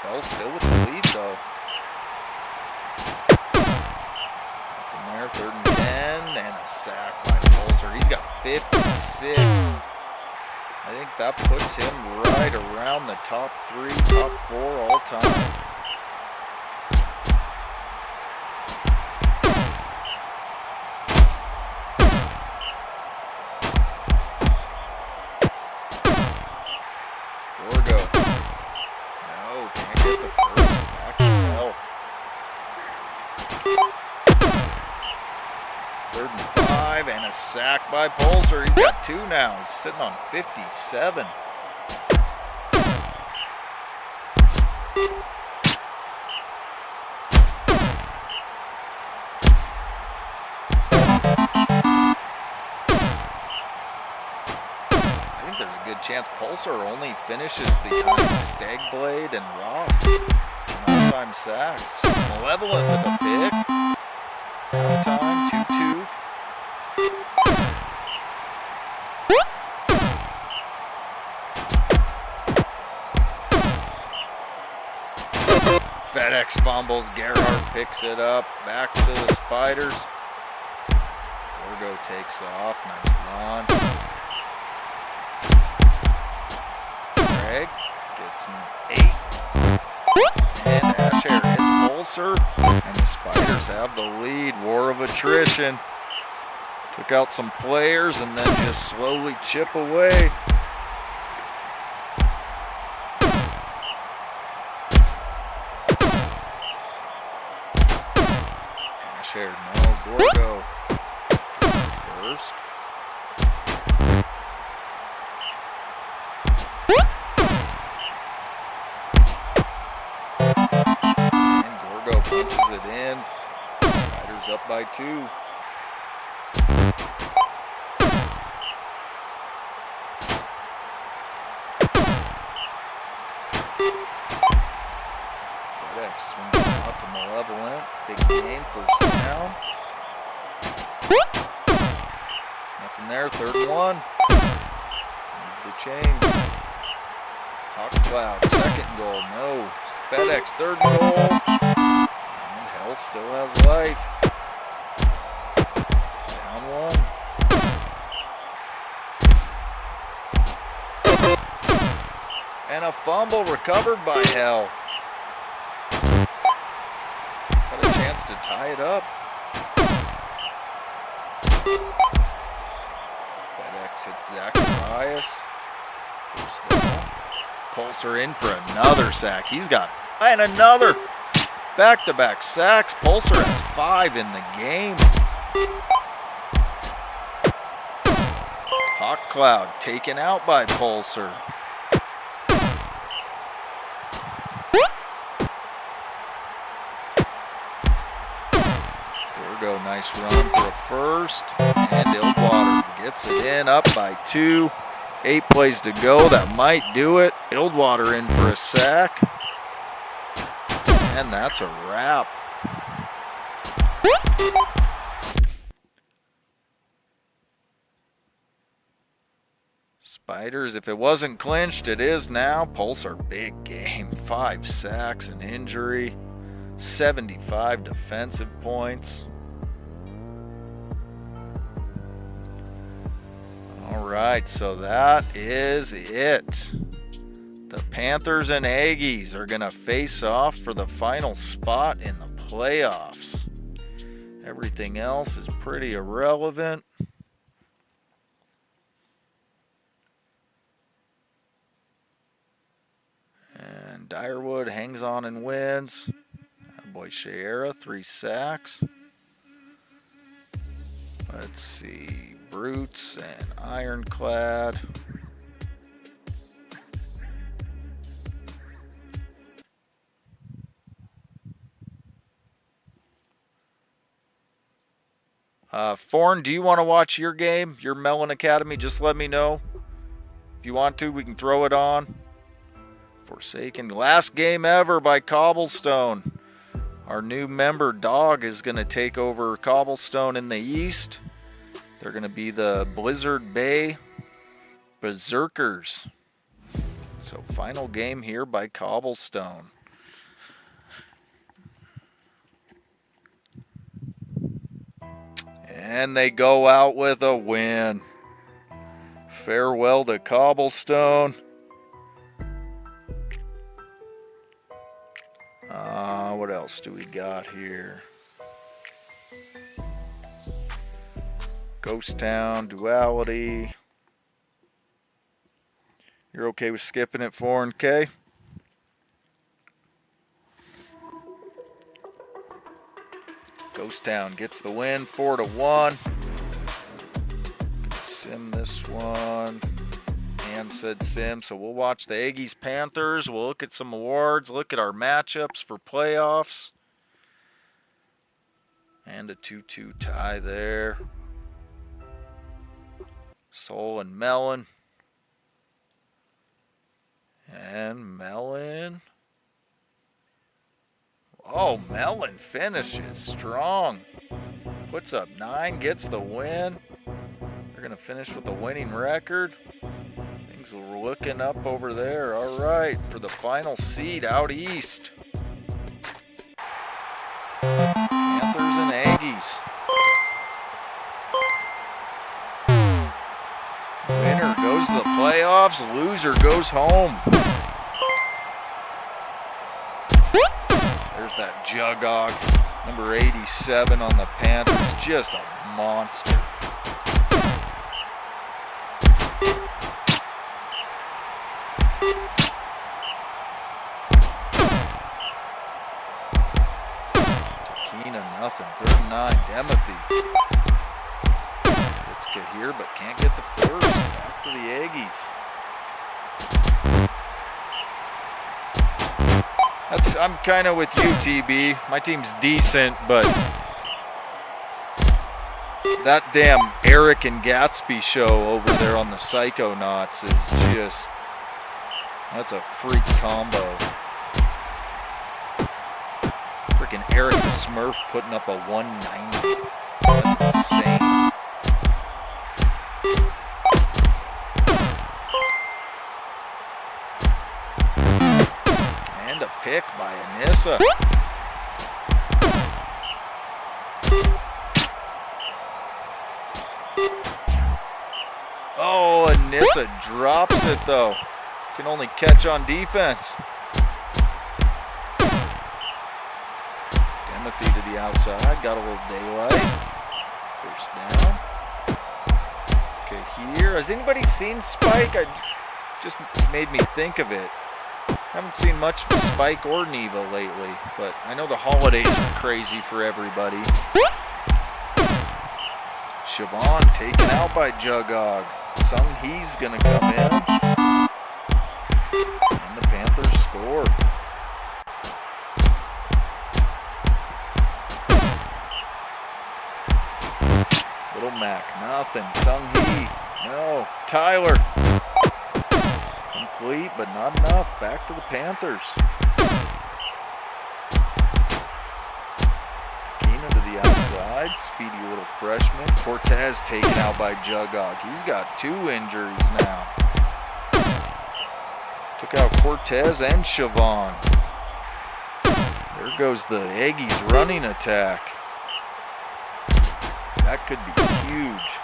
Hell still with the lead though. From there, 3rd and 10, and a sack by Pulsar. He's got 56. I think that puts him right around the top 3, top 4 all time. Sack by Pulsar. He's got 2 now. He's sitting on 57. chance. Pulsar only finishes behind Stagblade and Ross in all-time sacks. Malevolent with a pick. Halftime, 2-2. FedEx fumbles. Gerhardt picks it up. Back to the Spiders. Gorgo takes off. Nice run. Greg gets an 8. And Asher hits Pulsar. And the Spiders have the lead. War of attrition. Took out some players and then just slowly chip away. Asher, no. Gorgo gets it first. Punches it in. Spiders up by 2. FedEx swings it out to Malevolent. Big gain, first down. Nothing there, 3rd and 1. Move the chains. Hawk Cloud, 2nd goal, no. FedEx, 3rd goal. Hell still has life. Down 1. And a fumble recovered by Hell. Got a chance to tie it up. FedEx hits Zacharias. First down. Pulsar in for another sack. He's got, and another. Back-to-back sacks. Pulsar has 5 in the game. Hawk Cloud taken out by Pulsar. Gorgo, nice run for a first. And Ildwater gets it in, up by 2. 8 plays to go. That might do it. Ildwater in for a sack. And that's a wrap. Spiders, if it wasn't clinched, it is now. Pulsar, big game. 5 sacks, an injury. 75 defensive points. All right, so that is it. The Panthers and Aggies are going to face off for the final spot in the playoffs. Everything else is pretty irrelevant. And Dyerwood hangs on and wins. Boy, Shiera, 3 sacks. Let's see, Brutes and Ironclad. Forn, do you want to watch your game, your Mellon Academy? Just let me know. If you want to, we can throw it on. Forsaken, last game ever by Cobblestone. Our new member, Dog, is going to take over Cobblestone in the East. They're going to be the Blizzard Bay Berserkers. So, final game here by Cobblestone. And they go out with a win. Farewell to Cobblestone. What else do we got here? Ghost Town, Duality. You're okay with skipping it, 4K? Ghost Town gets the win, 4-1. Sim this one. And said sim, so we'll watch the Aggies Panthers. We'll look at some awards, look at our matchups for playoffs. And a 2-2 tie there. Soul and Mellon. And Mellon. Oh, Mellon finishes strong. Puts up 9, gets the win. They're going to finish with a winning record. Things are looking up over there. All right, for the final seed out east. Panthers and Aggies. Winner goes to the playoffs, loser goes home. There's that Jugog, number 87 on the Panthers, just a monster. Takina, nothing, 39, Demothy. It's Kahir, but can't get the first. Back to the Aggies. I'm kind of with you, TB. My team's decent, but that damn Eric and Gatsby show over there on the Psychonauts is just, that's a freak combo. Freaking Eric the Smurf putting up a 190. That's insane. Pick by Anissa. Oh, Anissa drops it though. Can only catch on defense. Timothy to the outside. Got a little daylight. First down. Okay, here. Has anybody seen Spike? I just made me think of it. Haven't seen much of Spike or Neva lately, but I know the holidays are crazy for everybody. Siobhan taken out by Jugog. Sung He's gonna come in. And the Panthers score. Little Mac, nothing. Sung He, no. Tyler. Complete, but not enough. Back to the Panthers. Keenan to the outside. Speedy little freshman. Cortez taken out by Jugog. He's got 2 injuries now. Took out Cortez and Siobhan. There goes the Aggies running attack. That could be huge.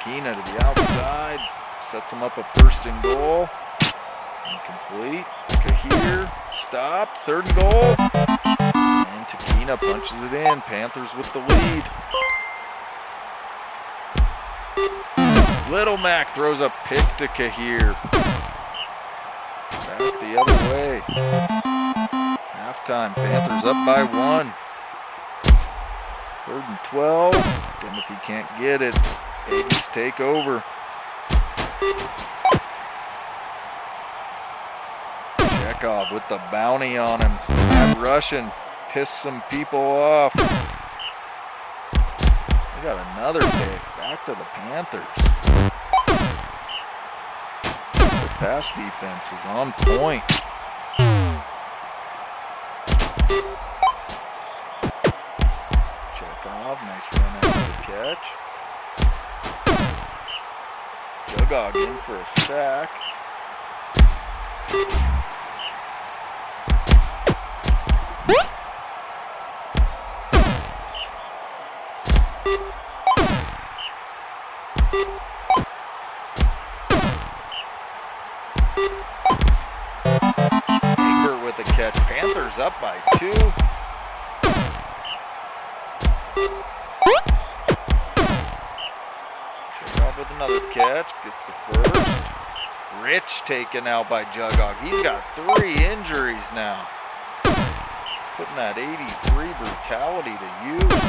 Keenan to the outside. Sets him up a 1st and goal. Incomplete. Kahir stopped. 3rd and goal. And Takina punches it in. Panthers with the lead. Little Mac throws a pick to Kahir. Back the other way. Halftime. Panthers up by 1. 3rd and 12. Timothy can't get it. Aggies take over. Chekhov with the bounty on him. That Russian pissed some people off. We got another pick. Back to the Panthers. The pass defense is on point. Chekhov, nice run after the catch. Jugog in for a sack. Egbert with the catch. Panthers up by 2. With another catch, gets the first. Rich taken out by Jugog. He's got 3 injuries now. Putting that 83 brutality to use.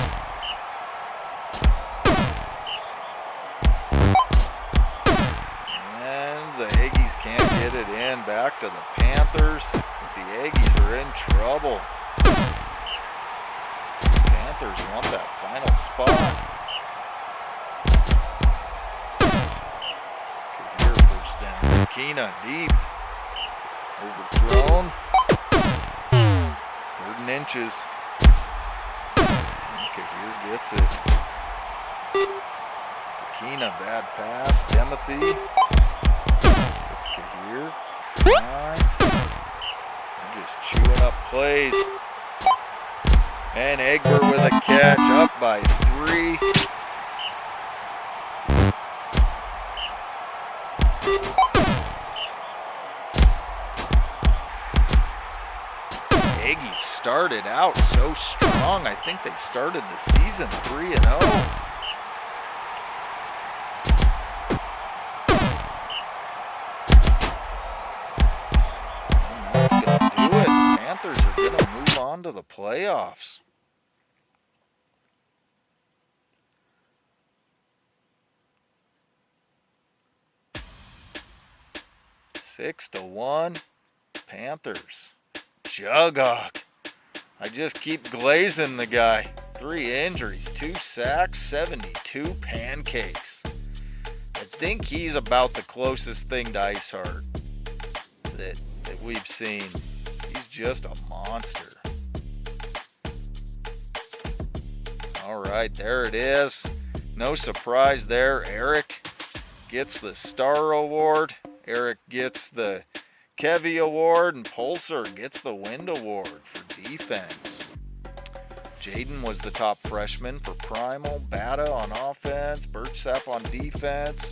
And the Aggies can't get it in. Back to the Panthers. The Aggies are in trouble. The Panthers want that final spot. Takina deep. Overthrown. 3rd and inches. Kahir gets it. Takina, bad pass. Demethy. It's Kahir. 9. They're just chewing up plays. And Egbert with a catch, up by 3. Aggies started out so strong. I think they started the season 3-0. And that's going to do it. Panthers are going to move on to the playoffs. Six to 1, Panthers. Jugog. I just keep glazing the guy. 3 injuries, 2 sacks, 72 pancakes. I think he's about the closest thing to Ice Heart that we've seen. He's just a monster. All right, there it is. No surprise there. Eric gets the Star Award. Eric gets the Kevy Award, and Pulsar gets the Wind Award for defense. Jaden was the top freshman for Primal. Bata on offense. Birchsap on defense.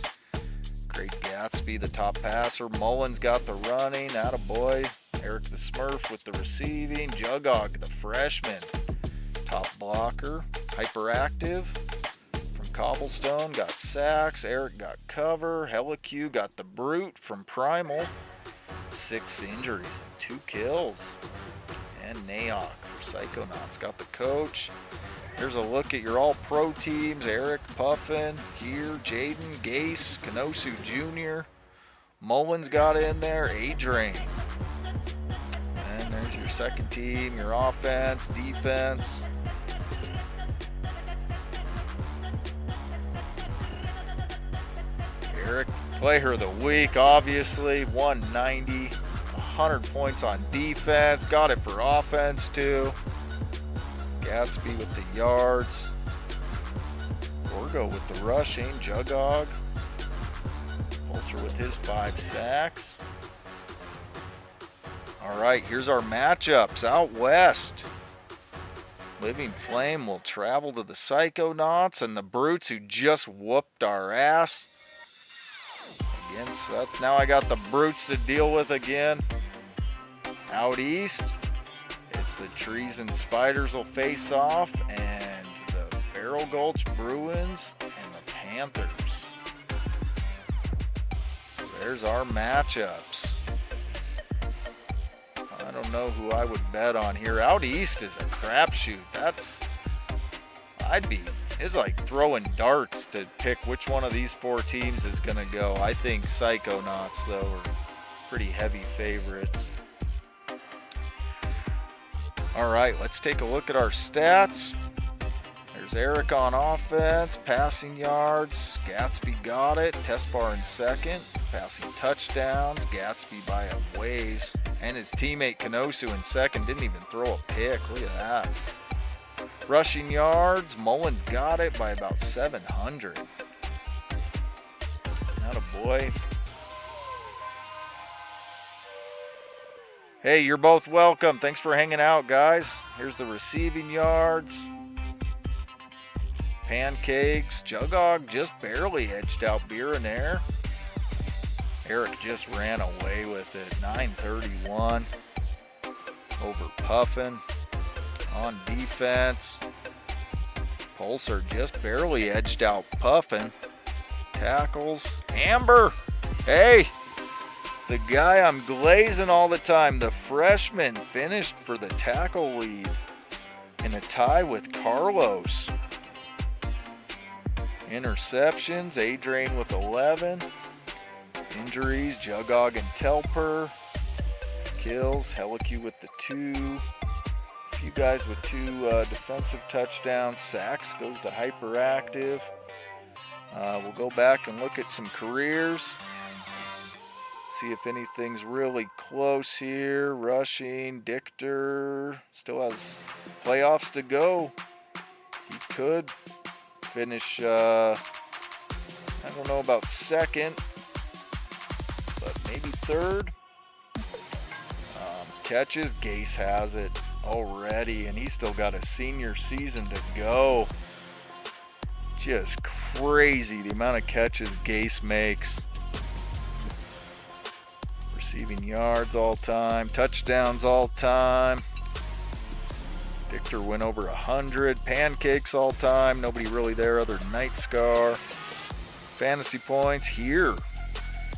Craig Gatsby the top passer. Mullins got the running. Attaboy. Eric the Smurf with the receiving. Jugog the freshman top blocker. Hyperactive from Cobblestone got sacks. Eric got cover. Helique got the brute from Primal. 6 injuries and 2 kills. And Naok for Psychonauts got the coach. Here's a look at your all-pro teams. Eric, Puffin, here, Jaden, Gase, Kanosu Jr. Mullins got in there. Adrian. And there's your second team, your offense, defense. Eric, player of the week, obviously. 190, 100 points on defense. Got it for offense, too. Gatsby with the yards. Gorgo with the rushing. Jugog. Pulsar with his 5 sacks. All right, here's our matchups out west. Living Flame will travel to the Psychonauts and the Brutes, who just whooped our ass. Again, so now I got the Brutes to deal with again. Out east, it's the Trees and Spiders will face off, and the Barrel Gulch Bruins and the Panthers. So there's our matchups. I don't know who I would bet on here. Out east is a crapshoot. It's like throwing darts to pick which one of these 4 teams is going to go. I think Psychonauts, though, are pretty heavy favorites. All right, let's take a look at our stats. There's Eric on offense, passing yards. Gatsby got it. Tespar in second. Passing touchdowns. Gatsby by a ways. And his teammate Kanosu in second. Didn't even throw a pick. Look at that. Rushing yards. Mullins got it by about 700. Attaboy. Hey, you're both welcome. Thanks for hanging out, guys. Here's the receiving yards. Pancakes. Jugog just barely edged out Biraner. Eric just ran away with it. 931 over Puffin. On defense, Pulsar just barely edged out Puffin. Tackles. Amber! Hey! The guy I'm glazing all the time, the freshman, finished for the tackle lead in a tie with Carlos. Interceptions, Adrian with 11. Injuries, Jugog and Telper. Kills, Helique with the 2. A few guys with 2 defensive touchdowns. Sacks goes to Hyperactive. We'll go back and look at some careers. See if anything's really close here. Rushing, Dichter still has playoffs to go. He could finish, I don't know about second, but maybe third. Catches, Gase has it already, and he's still got a senior season to go. Just crazy the amount of catches Gase makes. Receiving yards all time, touchdowns all time. Dichter went over 100. Pancakes all time. Nobody really there other than Night Scar. Fantasy points here.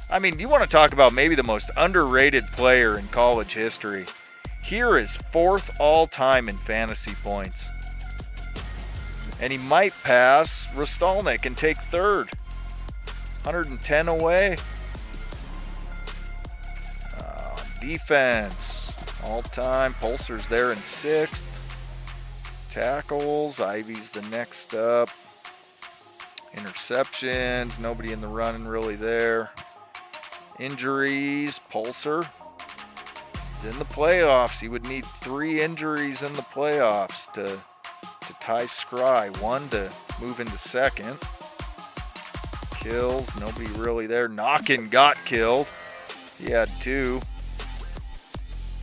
I mean, you want to talk about maybe the most underrated player in college history. Here is 4th all time in fantasy points. And he might pass Rostolnik and take 3rd. 110 away. Defense, all time. Pulsar's there in 6th. Tackles, Ivy's the next up. Interceptions, nobody in the running really there. Injuries, Pulsar is in the playoffs. He would need 3 injuries in the playoffs to tie Scry. 1 to move into 2nd. Kills, nobody really there. Knockin got killed. He had 2.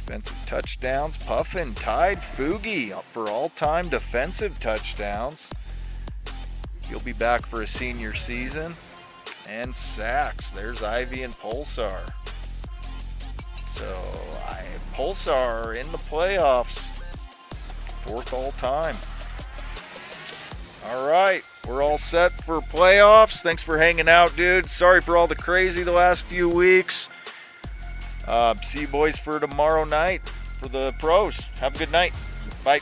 Defensive touchdowns. Puffin tied Fugi for all-time defensive touchdowns. He'll be back for a senior season. And sacks. There's Ivy and Pulsar. So, Pulsar in the playoffs. 4th all-time. All right. We're all set for playoffs. Thanks for hanging out, dude. Sorry for all the crazy the last few weeks. See you boys for tomorrow night for the pros. Have a good night. Bye.